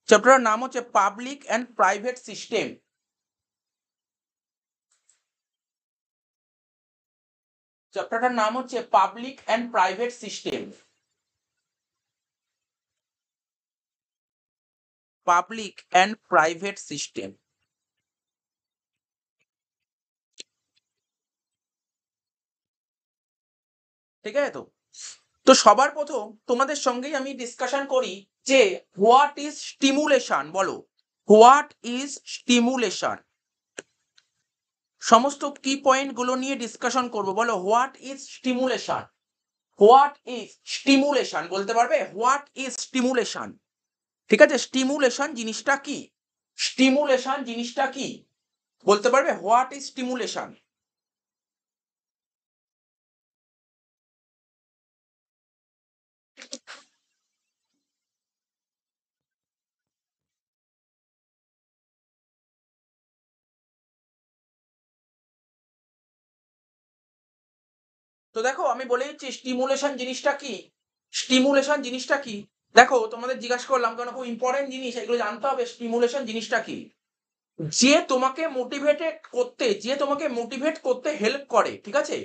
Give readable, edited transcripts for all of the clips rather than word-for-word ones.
চ্যাপ্টারের নাম হচ্ছে পাবলিক অ্যান্ড প্রাইভেট সিস্টেম। চ্যাপ্টারটার নাম হচ্ছে public and private system. Public and private system. ঠিক আছে? তো সবার প্রথম তোমাদের সঙ্গেই আমি ডিসকাশন করি যে হোয়াট ইজ স্টিমুলেশন। বলো, হোয়াট ইজ স্টিমুলেশন। সমস্ত কি পয়েন্ট গুলো নিয়ে ডিসকাশন করব। বলো, what is stimulation. What is stimulation বলতে পারবে? What is stimulation. ঠিক আছে, স্টিমুলেশন জিনিসটা কি? স্টিমুলেশন জিনিসটা কি বলতে পারবে? What is stimulation. তো দেখো, আমি বলে দিচ্ছি স্টিমুলেশন জিনিসটা কি। স্টিমুলেশন জিনিসটা কি দেখো, তোমাদের জিজ্ঞাসা করলাম কারণ খুব ইম্পর্টেন্ট জিনিস, এগুলো জানতে হবে। স্টিমুলেশন জিনিসটা কি? যে তোমাকে মোটিভেটেড করতে, যে তোমাকে মোটিভেট করতে হেল্প করে। ঠিক আছে,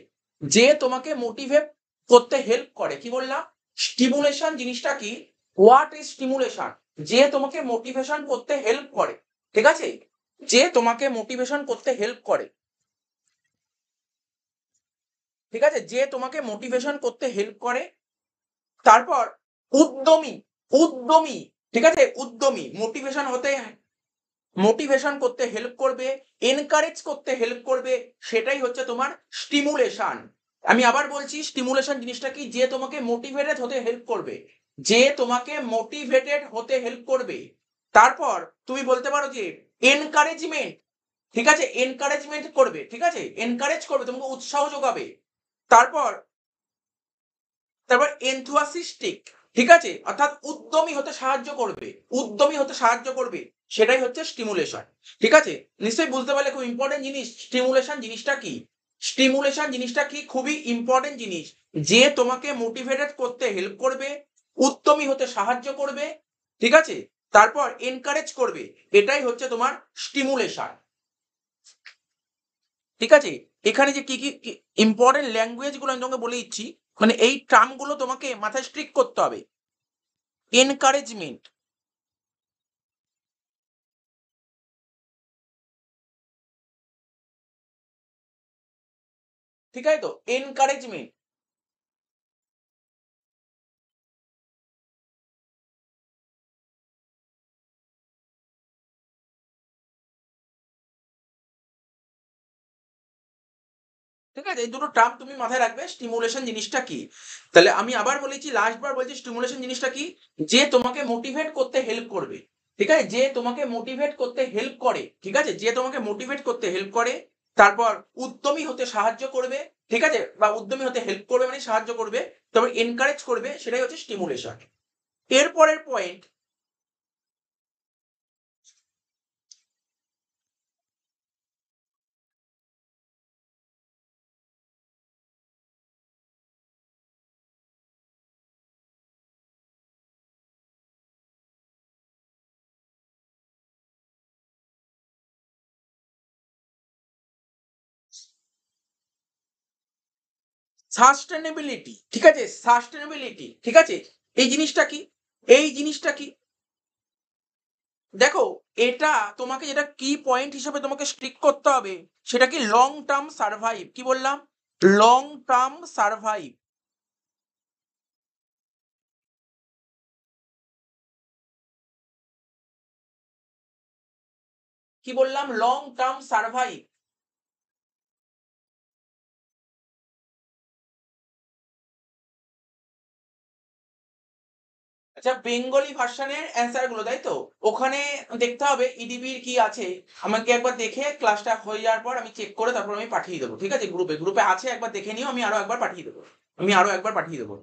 যে তোমাকে মোটিভেট করতে হেল্প করে। কি বললাম? স্টিমুলেশন জিনিসটা কি? What is stimulation. যে তোমাকে মোটিভেশন করতে হেল্প করে। ঠিক আছে, যে তোমাকে মোটিভেশন করতে হেল্প করে। ঠিক আছে, যে তোমাকে মোটিভেশন করতে হেল্প করে। তারপর উদ্যমী। উদ্যমী। ঠিক আছে, উদ্যমী মোটিভেশন হতে, মোটিভেশন করতে হেল্প করবে, এনকারেজ করতে হেল্প করবে, সেটাই হচ্ছে তোমার স্টিমুলেশন। আমি আবার বলছি, স্টিমুলেশন জিনিসটা কি? যে তোমাকে মোটিভেটেড হতে হেল্প করবে। যে তোমাকে মোটিভেটেড হতে হেল্প করবে। তারপর তুমি বলতে পারো যে এনকারেজমেন্ট। ঠিক আছে, এনকারেজমেন্ট করবে। ঠিক আছে, এনকারেজ করবে, তোমাকে উৎসাহ যোগাবে। তারপর তারপর এনথুয়াসিস্টিক। ঠিক আছে, অর্থাৎ উদ্যমী হতে সাহায্য করবে। উদ্যমী হতে সাহায্য করবে, সেটাই হচ্ছে স্টিমুলেশন। ঠিক আছে, নিশ্চয়ই বুঝতে পারলে খুব ইম্পর্টেন্ট জিনিস স্টিমুলেশন জিনিসটা কি। স্টিমুলেশন জিনিসটা কি? খুবই ইম্পর্টেন্ট জিনিস। যে তোমাকে মোটিভেটেড করতে হেল্প করবে, উদ্যমী হতে সাহায্য করবে। ঠিক আছে, তারপর এনকারেজ করবে, এটাই হচ্ছে তোমার স্টিমুলেশন। ঠিক আছে, এখানে যে কি কি ইম্পর্টেন্ট ল্যাঙ্গুয়েজ গুলো আমি তোমাকে বলে দিচ্ছি, মানে এই টার্ম গুলো তোমাকে মাথায় স্ট্রিক করতে হবে। এনকারেজমেন্ট। ঠিক আছে, তো এনকারেজমেন্ট। ঠিক আছে, এই দুটো টার্ম তুমি মাথায় রাখবে। স্টিমুলেশন জিনিসটা কি, তাহলে আমি আবার বলেছি, লাস্ট বার বলছি, স্টিমুলেশন জিনিসটা কি? যে তোমাকে মোটিভেট করতে হেল্প করবে। ঠিক আছে, যে তোমাকে মোটিভেট করতে হেল্প করে। ঠিক আছে, যে তোমাকে মোটিভেট করতে হেল্প করে। তারপর উদ্যমী হতে সাহায্য করবে। ঠিক আছে, বা উদ্যমী হতে হেল্প করবে মানে সাহায্য করবে। তারপর এনকারেজ করবে, সেটাই হচ্ছে স্টিমুলেশন। এরপরের পয়েন্ট, সাস্টেনেবিলিটি। ঠিক আছে, সাস্টেনেবিলিটি। ঠিক আছে, এই জিনিসটা কি? এই জিনিসটা কি দেখো, এটা তোমাকে যেটা কি পয়েন্ট হিসেবে তোমাকে স্ট্রিক করতে হবে, সেটা কি? Long term survive. কি বললাম? Long term survive. কি বললাম? Long term survive. আচ্ছা, বেঙ্গলি ভার্সনের অ্যান্সার গুলো, তাই তো? ওখানে দেখতে হবে ইডিবির কি আছে। আমাকে একবার দেখে ক্লাসটা হয়ে যাওয়ার পর আমি চেক করে তারপর আমি পাঠিয়ে দেবো। ঠিক আছে, গ্রুপে গ্রুপে আছে, একবার দেখে নিও। আমি আরো একবার পাঠিয়ে দেবো। আমি আরো একবার পাঠিয়ে দেবো।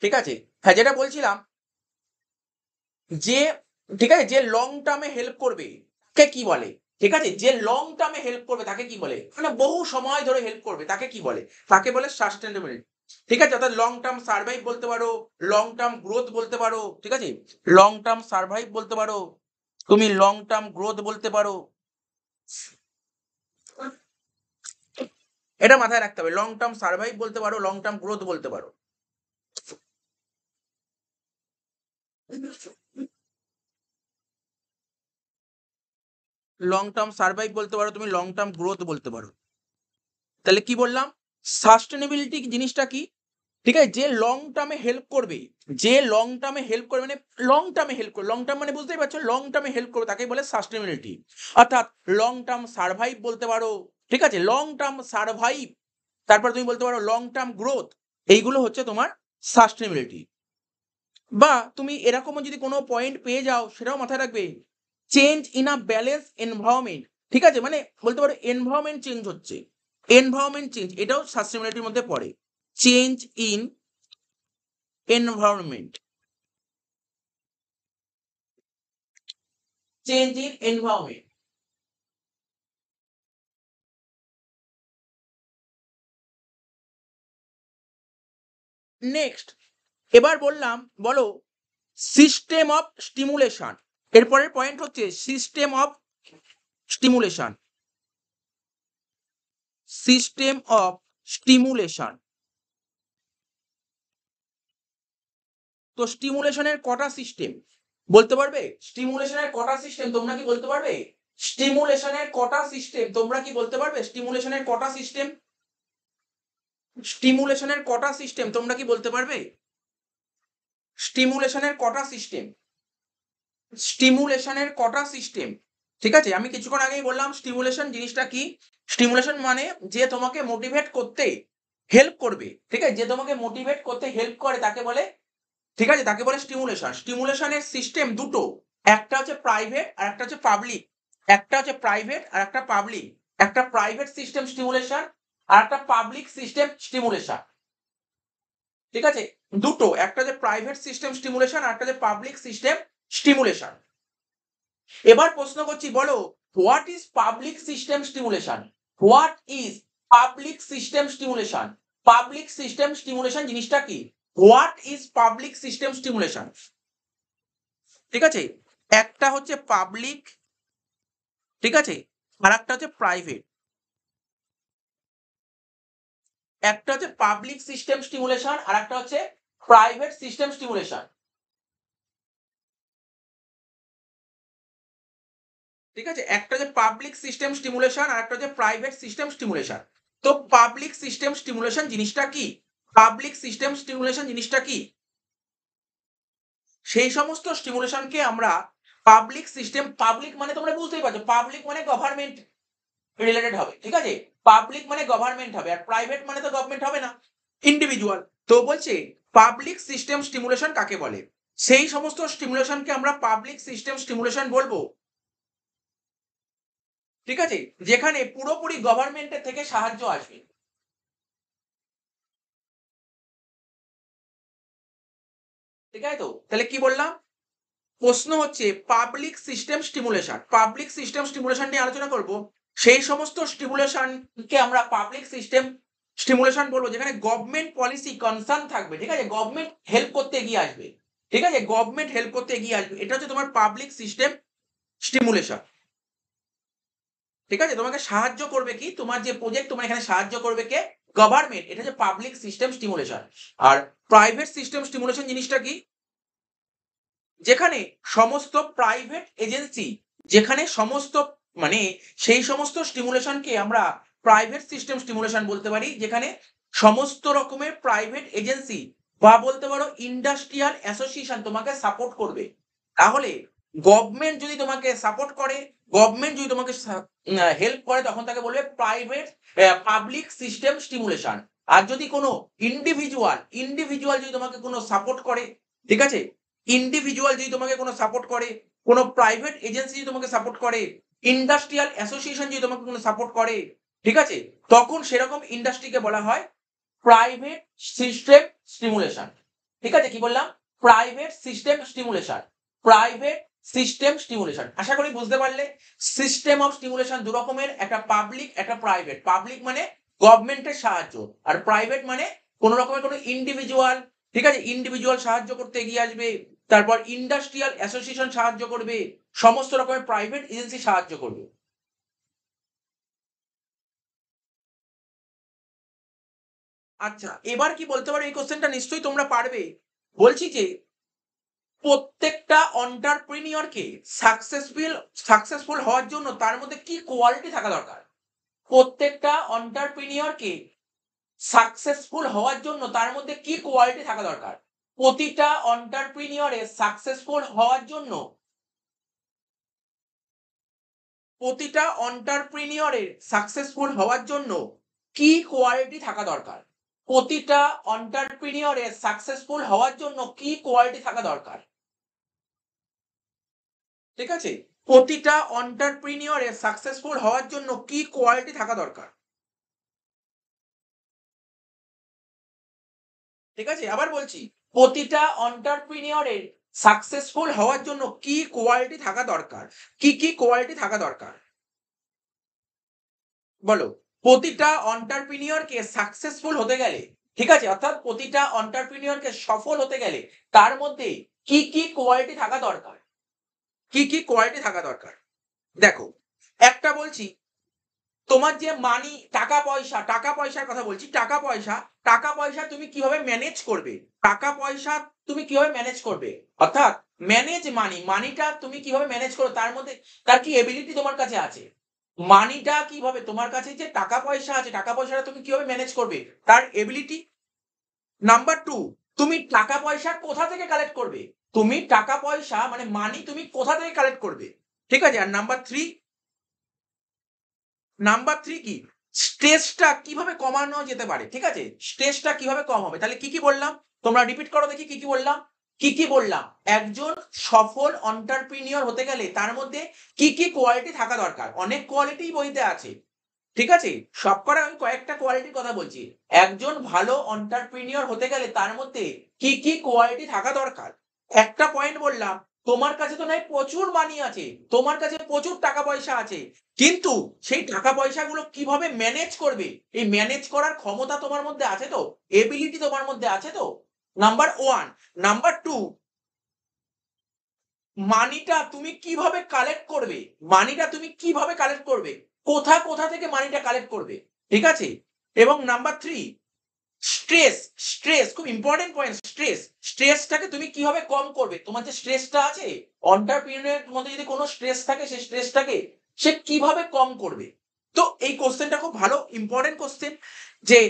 ঠিক আছে, হ্যাঁ, যেটা বলছিলাম যে, ঠিক আছে, যে লং টার্মে হেল্প করবে তাকে কি বলে? ঠিক আছে, যে লং টার্মে হেল্প করবে তাকে কি বলে? মানে বহু সময় ধরে হেল্প করবে, তাকে কি বলে? তাকে বলে সাস্টেনেবল। ঠিক আছে, অর্থাৎ লং টার্ম সার্ভাইভ বলতে পারো, লং টার্ম গ্রোথ বলতে পারো, ঠিক আছে, লং টার্ম সার্ভাইভ বলতে পারো, তুমি লং টার্ম গ্রোথ বলতে পারো, এটা মাথায় রাখতে হবে। লং টার্ম সার্ভাইভ বলতে পারো, লং টার্ম গ্রোথ বলতে পারো। লং টার্ম সার্ভাইভ বলতে পারো, তুমি লং টার্ম গ্রোথ বলতে পারো। তাহলে কি বললাম, সাস্টেনেবিলিটি জিনিসটা কি, ঠিক আছে, যে লং টার্মে হেল্প করবে, যে লং টার্মে হেল্প করবে, মানে লং টার্মে হেল্প করবে, লং টার্ম মানে বুঝতেই পারছো, লং টার্মে হেল্প করবে তাকে বলে সাস্টেনেবিলিটি। অর্থাৎ লং টার্ম সার্ভাইভ বলতে পারো, ঠিক আছে, লং টার্ম সার্ভাইভ, তারপর তুমি বলতে পারো লং টার্ম গ্রোথ, এইগুলো হচ্ছে তোমার সাস্টেনেবিলিটি। বা তুমি এরকমও যদি কোনো পয়েন্ট পেয়ে যাও, সেটাও মাথায় রাখবে, change in a balance environment, ঠিক আছে, মানে বলতে পারো এনভায়রনমেন্ট চেঞ্জ হচ্ছে, এনভায়রনমেন্ট চেঞ্জ, এটাও সাস্টেনেবিলিটির মধ্যে পড়ে, change in environment, change in environment. Next, এবার বললাম, বলো সিস্টেম অফ স্টিমুলেশন। এরপরের পয়েন্ট হচ্ছে system of stimulation, system of stimulation. তো স্টিমুলেশনের কটা সিস্টেম বলতে পারবে, স্টিমুলেশনের কটা সিস্টেম তোমরা কি বলতে পারবে, স্টিমুলেশনের কটা সিস্টেম তোমরা কি বলতে পারবে, স্টিমুলেশনের কটা সিস্টেম, স্টিমুলেশনের কটা সিস্টেম তোমরা কি বলতে পারবে, স্টিমুলেশনের কটা সিস্টেম, স্টিমুলেশনের কটা সিস্টেম। ঠিক আছে, আমি কিছুক্ষণ আগেই বললাম স্টিমুলেশন জিনিসটা কি, স্টিমুলেশন মানে যে তোমাকে মোটিভেট করতে হেল্প করবে, ঠিক আছে, যে তোমাকে মোটিভেট করতে হেল্প করে তাকে বলে, ঠিক আছে, তাকে বলে স্টিমুলেশন। স্টিমুলেশনের সিস্টেম দুটো, একটা হচ্ছে প্রাইভেট আর একটা হচ্ছে পাবলিক, একটা হচ্ছে প্রাইভেট আর একটা পাবলিক, একটা প্রাইভেট সিস্টেম স্টিমুলেশন আর একটা পাবলিক সিস্টেম স্টিমুলেশন, ঠিক আছে, দুটো, একটা হচ্ছে প্রাইভেট সিস্টেম স্টিমুলেশন আর একটা হচ্ছে পাবলিক সিস্টেম স্টিমুলেশন। এবার প্রশ্ন করছি, বলো what is public system stimulation, what is public system stimulation, public system stimulation জিনিসটা কি, what is public system stimulation, ঠিক আছে, একটা হচ্ছে পাবলিক, ঠিক আছে, আর একটা হচ্ছে প্রাইভেট, একটা হচ্ছে পাবলিক সিস্টেম স্টিমুলেশন আর একটা হচ্ছে প্রাইভেট সিস্টেম স্টিমুলেশন, ঠিক আছে, একটা হচ্ছে পাবলিক সিস্টেম স্টিমুলেশন আর একটা হচ্ছে প্রাইভেট সিস্টেম স্টিমুলেশন। তো পাবলিক সিস্টেম স্টিমুলেশন জিনিসটা কি, পাবলিক সিস্টেম স্টিমুলেশন জিনিসটা কি, সেই সমস্ত স্টিমুলেশনকে আমরা পাবলিক সিস্টেম, পাবলিক মানে তোমরা বুঝতেই পারছো, পাবলিক মানে গভর্নমেন্ট রিলেটেড হবে, ঠিক আছে, পাবলিক মানে গভর্নমেন্ট হবে, আর প্রাইভেট মানে তো গভর্নমেন্ট হবে না, ইন্ডিভিজুয়াল। তো বলছে পাবলিক সিস্টেম স্টিমুলেশন কাকে বলে, সেই সমস্ত স্টিমুলেশনকে আমরা পাবলিক সিস্টেম স্টিমুলেশন বলবো, ঠিক আছে, যেখানে পুরোপুরি গভর্নমেন্টের থেকে সাহায্য আসবে, ঠিক আছে। তো তাহলে কি বললাম, প্রশ্ন হচ্ছে public system stimulation, public system stimulation নিয়ে আলোচনা করব, সেই সমস্ত স্টিমুলেশনকে আমরা পাবলিক সিস্টেম স্টিমুলেশন বলবো যেখানে গভর্নমেন্ট পলিসি কনসার্ন থাকবে, ঠিক আছে, গভর্নমেন্ট হেল্প করতে এগিয়ে আসবে, ঠিক আছে, গভর্নমেন্ট হেল্প করতে এগিয়ে আসবে, এটা হচ্ছে তোমার পাবলিক সিস্টেম স্টিমুলেশন, ঠিক আছে, তোমাকে সাহায্য করবে কি, তোমার যে প্রজেক্ট তোমার এখানে সাহায্য করবে কে, গভর্নমেন্ট, এটা হচ্ছে পাবলিক সিস্টেম স্টিমুলেশন। আর প্রাইভেট সিস্টেম স্টিমুলেশন জিনিসটা কি, যেখানে সমস্ত প্রাইভেট এজেন্সি, যেখানে সমস্ত, মানে সেই সমস্ত স্টিমুলেশনকে আমরা প্রাইভেট সিস্টেম স্টিমুলেশন বলতে পারি, যেখানে সমস্ত রকমের প্রাইভেট এজেন্সি বা বলতে পারো ইন্ডাস্ট্রিয়াল অ্যাসোসিয়েশন তোমাকে সাপোর্ট করবে। তাহলে গভর্নমেন্ট যদি তোমাকে সাপোর্ট করে, গভর্নমেন্ট যদি তোমাকে হেল্প করে, তখন তাকে বলবে প্রাইভেট পাবলিক সিস্টেম স্টিমুলেশন। আর যদি কোনো ইন্ডিভিজুয়াল, ইন্ডিভিজুয়াল যদি তোমাকে কোনো সাপোর্ট করে, ঠিক আছে, ইন্ডিভিজুয়াল যদি তোমাকে কোনো সাপোর্ট করে, কোনো প্রাইভেট এজেন্সি যদি তোমাকে সাপোর্ট করে, ইন্ডাস্ট্রিয়াল অ্যাসোসিয়েশন যদি তোমাকে কোনো সাপোর্ট করে, ঠিক আছে, তখন সেরকম ইন্ডাস্ট্রিকে বলা হয় প্রাইভেট সিস্টেম স্টিমুলেশন, ঠিক আছে, কি বললাম, private system stimulation, private system stimulation. আশা করি বুঝতে পারলে, সিস্টেম অফ স্টিমুলেশন দু রকমের, একটা পাবলিক একটা প্রাইভেট, পাবলিক মানে গভর্নমেন্টের সাহায্য, আর প্রাইভেট মানে কোনো রকমের কোনো ইন্ডিভিজুয়াল, ঠিক আছে, ইন্ডিভিজুয়াল সাহায্য করতে এগিয়ে আসবে, তারপর ইন্ডাস্ট্রিয়াল অ্যাসোসিয়েশন সাহায্য করবে, সমস্ত রকমের প্রাইভেট এজেন্সি সাহায্য করবে। আচ্ছা, এবার কি বলতে পারো, এই কোশ্চেনটা নিশ্চয়ই তোমরা পারবে। বলছি যে প্রত্যেকটা এন্টারপ্রেনিয়রকে সাকসেসফুল হওয়ার জন্য তার মধ্যে কি কোয়ালিটি থাকা দরকার? প্রত্যেকটা এন্টারপ্রেনিয়রকে সাকসেসফুল হওয়ার জন্য তার মধ্যে কি কোয়ালিটি থাকা দরকার? প্রতিটা এন্টারপ্রেনিয়রের সাকসেসফুল হওয়ার জন্য প্রতিটা এন্টারপ্রেনিয়রের সাকসেসফুল হওয়ার জন্য কি কোয়ালিটি থাকা দরকার? প্রতিটা এন্টারপ্রেনিয়রের সাকসেসফুল হওয়ার জন্য কি কোয়ালিটি থাকা দরকার? ঠিক আছে, প্রতিটা এন্টারপ্রেনিয়রের সাকসেসফুল হওয়ার জন্য কি কোয়ালিটি থাকা দরকার? ঠিক আছে, আবার বলছি, প্রতিটা এন্টারপ্রেনিয়রের সাকসেসফুল হওয়ার জন্য কি কোয়ালিটি থাকা দরকার? কি কি কোয়ালিটি থাকা দরকার বলো? প্রতিটা এন্টারপ্রেনিয়রকে সাকসেসফুল হতে গেলে, ঠিক আছে, অর্থাৎ প্রতিটা এন্টারপ্রেনিয়রকে সফল হতে গেলে তার মধ্যে কি কি কোয়ালিটি থাকা দরকার? কি কি কোয়ালিটি থাকা দরকার? দেখো, একটা বলছি, তোমার যে মানি, টাকা পয়সার কথা বলছি, টাকা পয়সা তুমি কিভাবে ম্যানেজ করবে? টাকা পয়সা তুমি কিভাবে ম্যানেজ করবে, অর্থাৎ ম্যানেজ মানিটা তুমি কিভাবে ম্যানেজ করো, তার মধ্যে তার কি এবিলিটি তোমার কাছে আছে? মানিটা কিভাবে তোমার কাছে, যে টাকা পয়সা আছে, টাকা পয়সাটা তুমি কিভাবে ম্যানেজ করবে, তার এবিলিটি। নাম্বার টু, তুমি টাকা পয়সা কোথা থেকে কালেক্ট করবে? তুমি টাকা পয়সা মানে মানি তুমি কোথা থেকে কালেক্ট করবে? ঠিক আছে। আর নাম্বার থ্রি কি, স্ট্রেসটা কিভাবে কমানো যেতে পারে? ঠিক আছে, স্ট্রেসটা কিভাবে কম হবে? তাহলে কি কি বললাম, তোমরা রিপিট করো দেখি কি কি বললাম। কি কি বললাম? একজন সফল এন্টারপ্রেনিয়র হতে গেলে তার মধ্যে কি কি কোয়ালিটি থাকা দরকার? অনেক কোয়ালিটি বইতে আছে, ঠিক আছে, সব করে আমি কয়েকটা কোয়ালিটির কথা বলছি। একজন ভালো এন্টারপ্রেনিয়র হতে গেলে তার মধ্যে কি কি কোয়ালিটি থাকা দরকার? একটা পয়েন্ট বললাম, তোমার কাছে তো নাই প্রচুর মানি আছে, তোমার কাছে প্রচুর টাকা পয়সা আছে, কিন্তু সেই টাকা পয়সাগুলো কিভাবে ম্যানেজ করবে, এই ম্যানেজ করার ক্ষমতা তোমার মধ্যে আছে তো, এবিলিটি তোমার মধ্যে আছে তো, নাম্বার ওয়ান। নাম্বার টু, মানিটা তুমি কিভাবে কালেক্ট করবে? মানিটা তুমি কিভাবে কালেক্ট করবে? কোথা কোথা থেকে মানিটা কালেক্ট করবে? ঠিক আছে। এবং নাম্বার থ্রি, স্ট্রেস। স্ট্রেস খুব ইম্পর্টেন্ট পয়েন্ট। স্ট্রেসটাকে তুমি কিভাবে কম করবে? তোমার যে স্ট্রেসটা আছে, এন্টারপ্রেনিয়রের মধ্যে যদি কোনো স্ট্রেস থাকে, সেই স্ট্রেসটাকে সে কিভাবে কম করবে? তো এই কোশ্চেনটা খুব ভালো ইম্পর্টেন্ট কোশ্চেন, যে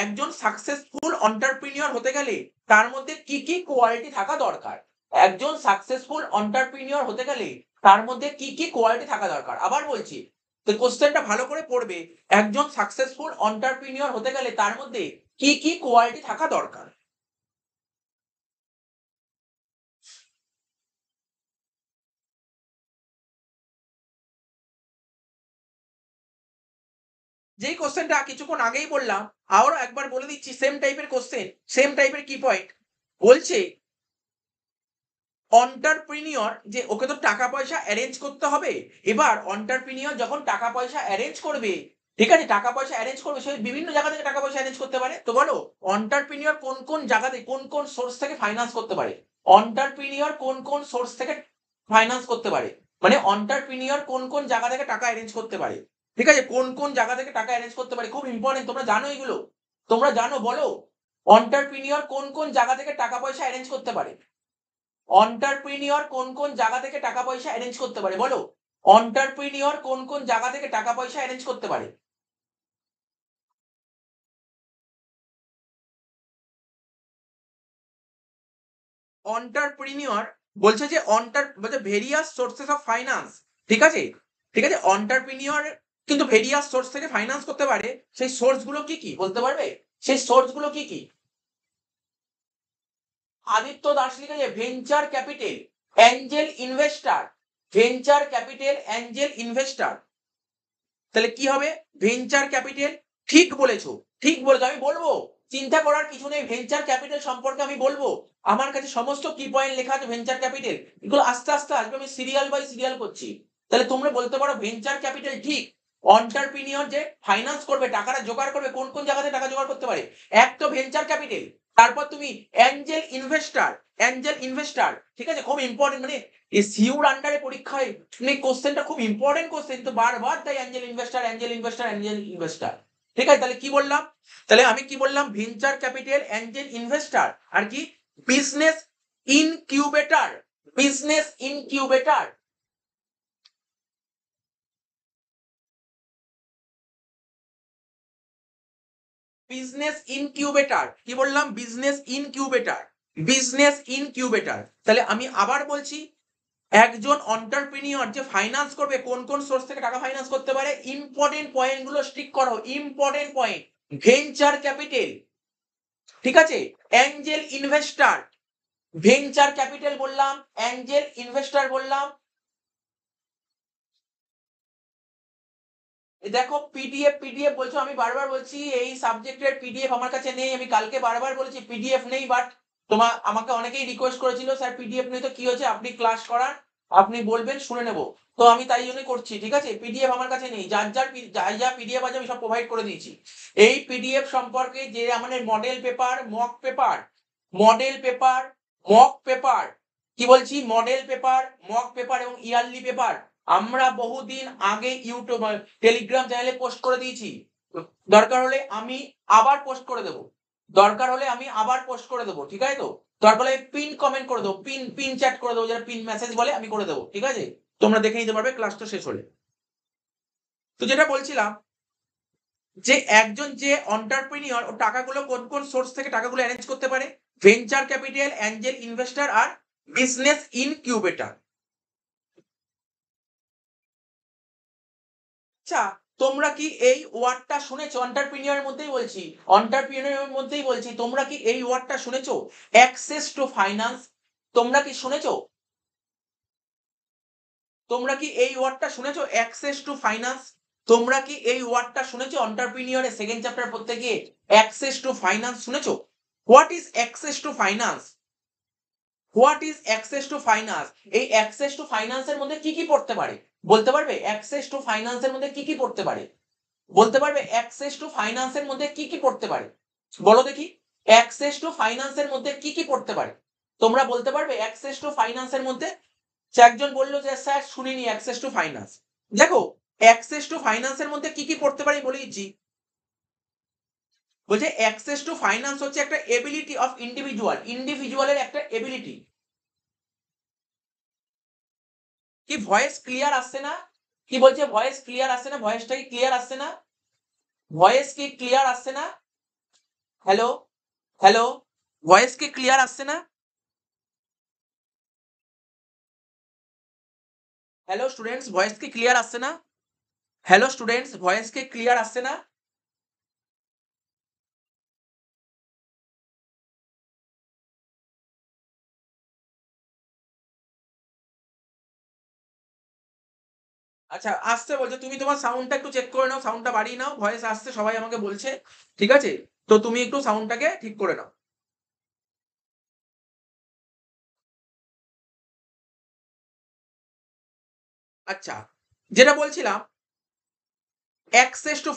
একজন সাকসেসফুল এন্টারপ্রেনিয়র হতে গেলে তার মধ্যে কি কি কোয়ালিটি থাকা দরকার? একজন সাকসেসফুল এন্টারপ্রেনিয়র হতে গেলে তার মধ্যে কি কি কোয়ালিটি থাকা দরকার? আবার বলছি, তো কোশ্চেনটা ভালো করে পড়বে। একজন সাকসেসফুল এন্টারপ্রেনিয়র হতে গেলে তার মধ্যে কি কি কোয়ালিটি থাকা দরকার? যেই কোশ্চেনটা কিছুক্ষণ আগেই বললাম, আবারও একবার বলে দিচ্ছি, সেম টাইপের কোশ্চেন, সেম টাইপের কি পয়েন্ট বলছে। এন্টারপ্রেনিয়র, যে ওকে তো টাকা পয়সা অ্যারেঞ্জ করতে হবে। এবার এন্টারপ্রেনিয়র যখন টাকা পয়সা অ্যারেঞ্জ করবে, ঠিক আছে, টাকা পয়সা অ্যারেঞ্জ করবে, সে বিভিন্ন জায়গা থেকে টাকা পয়সা অ্যারেঞ্জ করতে পারে। তো বলো, এন্টারপ্রেনিয়র কোন কোন জায়গাতে, কোন কোন সোর্স থেকে ফাইন্যান্স করতে পারে? এন্টারপ্রেনিয়র কোন কোন সোর্স থেকে ফাইন্যান্স করতে পারে, মানে এন্টারপ্রেনিয়র কোন কোন জায়গা থেকে টাকা অ্যারেঞ্জ করতে পারে? ঠিক আছে, কোন কোন জায়গা থেকে টাকা অ্যারেঞ্জ করতে পারে, খুব ইম্পর্টেন্ট, তোমরা জানো এগুলো? তোমরা জানো, বলো, এন্টারপ্রেনিয়র কোন কোন জায়গা থেকে টাকা পয়সা অ্যারেঞ্জ করতে পারে? এন্টারপ্রেনিয়র কোন কোন জায়গা থেকে টাকা পয়সা অ্যারেঞ্জ করতে পারে, বলো? এন্টারপ্রেনিয়র কোন কোন জায়গা থেকে টাকা পয়সা অ্যারেঞ্জ করতে পারে? এন্টারপ্রেনিয়র বলছে যে বলছে ভেরিয়াস সোর্সেস অফ ফাইন্যান্স, ঠিক আছে, ঠিক আছে, এন্টারপ্রেনিয়র কিন্তু ভেরিয়াস সোর্স থেকে ফাইন্যান্স করতে পারে। সেই সোর্স গুলো কি কি বলতে পারবে? সেই সোর্স গুলো কি কি? আদিত্য দাস লিখেছে venture capital, Angel investor, venture capital, Angel investor. তাহলে কি হবে? Venture capital. ঠিক বলেছো, ঠিক বলেছো, আমি বলবো, চিন্তা করার কিছু নেই, ভেঞ্চার ক্যাপিটাল সম্পর্কে আমি বলবো। আমার কাছে সমস্ত কি পয়েন্ট লেখা আছে ভেঞ্চার ক্যাপিটাল, এগুলো আস্তে আস্তে আসবে, আমি সিরিয়াল বাই সিরিয়াল করছি। তাহলে তোমরা বলতে পারো ভেঞ্চার ক্যাপিটাল ঠিক, অন্টারপ্রিনিয়র যে ফাইন্যান্স করবে, টাকাটা জোগাড় করবে, কোন কোন জায়গাতে টাকা জোগাড় করতে পারে? এক তো ভেঞ্চার ক্যাপিটাল, তারপর তুমি অ্যাঞ্জেল ইনভেস্টার, ঠিক আছে, খুব ইম্পর্টেন্ট, মানে এই সিউর আন্ডারে পরীক্ষায় মানে কোশ্চেনটা খুব ইম্পর্টেন্ট কোশ্চেন, তো বারবার তাই অ্যাঞ্জেল ইনভেস্টার। ঠিক আছে, তাহলে কি বললাম? তাহলে আমি কি বললাম? ভেঞ্চার ক্যাপিটাল, অ্যাঞ্জেল ইনভেস্টার, আর কি business incubator. Business incubator business incubator কি বললাম? Business incubator. তাহলে আমি আবার বলছি, একজন অন্টারপ্রিনিয়র যে ফাইন্যান্স করবে, কোন কোন সোর্স থেকে টাকা ফাইন্যান্স করতে পারে, ইম্পর্টেন্ট পয়েন্ট গুলো স্টিক করো, ইম্পর্টেন্ট পয়েন্ট। ভেঞ্চার ক্যাপিটাল, ঠিক আছে, অ্যাঞ্জেল ইনভেস্টার, ভেঞ্চার ক্যাপিটাল বললাম, অ্যাঞ্জেল ইনভেস্টার বললাম। দেখো পিডিএফ বলছো, আমি বারবার বলছি এই সাবজেক্টের পিডিএফ আমার কাছে নেই, আমি কালকে বারবার বলেছি পিডিএফ নেই, বাট আমাকে অনেকেই রিকোয়েস্ট করেছিল, স্যার পিডিএফ নেই তো কি হয়েছে, আপনি ক্লাস করান, আপনি বলবেন শুনে নেব, তো আমি তাই জন্যই করছি, ঠিক আছে। পিডিএফ আমার কাছে নেই, যা পিডিএফ আছে আমি সব প্রোভাইড করে দিয়েছি। এই পিডিএফ সম্পর্কে যে আমাদের মডেল পেপার, মক পেপার, কি বলছি, মডেল পেপার, মক পেপার এবং ইয়ারলি পেপার আমরা বহুদিন আগে ইউটিউব টেলিগ্রাম চ্যানেলে পোস্ট করে দিয়েছি। দরকার হলে আমি আবার পোস্ট করে দেবো, ঠিক আছে। তো দরকার হলে পিন কমেন্ট করে দেবো, পিন চ্যাট করে দেবো, যারা পিন মেসেজ বলে আমি করে দেবো, ঠিক আছে, তোমরা দেখে নিতে পারবে ক্লাসটা শেষ হলে। তো যেটা বলছিলাম, যে একজন যে অন্টারপ্রিনিয়র, ও টাকাগুলো কোন কোন সোর্স থেকে টাকাগুলো অ্যারেঞ্জ করতে পারে? ভেঞ্চার ক্যাপিটাল, অ্যাঞ্জেল ইনভেস্টর আর বিজনেস ইনকিউবেটর। আচ্ছা, তোমরা কি এই ওয়ার্ডটা শুনেছো? অন্টারপ্রিনিয়রের মধ্যেই বলছি, তোমরা কি এই ওয়ার্ডটা শুনেছো? অ্যাক্সেস টু ফাইন্যান্স, তোমরা কি শুনেছো? তোমরা কি এই ওয়ার্ডটা শুনেছো? অ্যাক্সেস টু ফাইন্যান্স, তোমরা কি এই ওয়ার্ডটা শুনেছো? অন্টারপ্রিনিয়রের সেকেন্ড চ্যাপ্টার পড়তে গিয়ে অ্যাক্সেস টু ফাইন্যান্স শুনেছো? What is access to finance? এই অ্যাক্সেস টু ফাইন্যান্সের মধ্যে কি কি পড়তে পারে? বলতে পারবে অ্যাক্সেস টু ফাইন্যান্সের মধ্যে কি কি পড়তে পারে? বলতে পারবে অ্যাক্সেস টু ফাইন্যান্সের মধ্যে কি কি পড়তে পারে? বলো দেখি, অ্যাক্সেস টু ফাইন্যান্সের মধ্যে কি কি পড়তে পারে? তোমরা বলতে পারবে অ্যাক্সেস টু ফাইন্যান্সের মধ্যে? সে একজন বললো যে স্যার শুনিনি অ্যাক্সেস টু ফাইন্যান্স। দেখো, অ্যাক্সেস টু ফাইন্যান্সের মধ্যে কি কি পড়তে পারি বলে দিচ্ছি। বলছে অ্যাক্সেস টু ফাইন্যান্স হচ্ছে একটা এবিলিটি অফ ইন্ডিভিজুয়ালের একটা এবিলিটি। কি ভয়েস ক্লিয়ার আসছে না? কি বলছে ভয়েস ক্লিয়ার আসছে না? ভয়েসটা কি ক্লিয়ার আসছে না? ভয়েস কি ক্লিয়ার আসছে না? হ্যালো, হ্যালো, ভয়েস কি ক্লিয়ার আসছে না? হ্যালো স্টুডেন্টস, ভয়েস কি ক্লিয়ার আসছে না? হ্যালো স্টুডেন্টস, ভয়েস কি ক্লিয়ার আসছে না? আচ্ছা, আসছে বলছে, তুমি তোমার সাউন্ডটা একটু চেক করে নাও, সাউন্ডটা বাড়িয়ে নাও, ভয়েস আসছে সবাই আমাকে বলছে, ঠিক আছে, তো তুমি একটু সাউন্ডটাকে ঠিক করে নাও। আচ্ছা, যেটা বলছিলাম, অ্যাক্সেস টু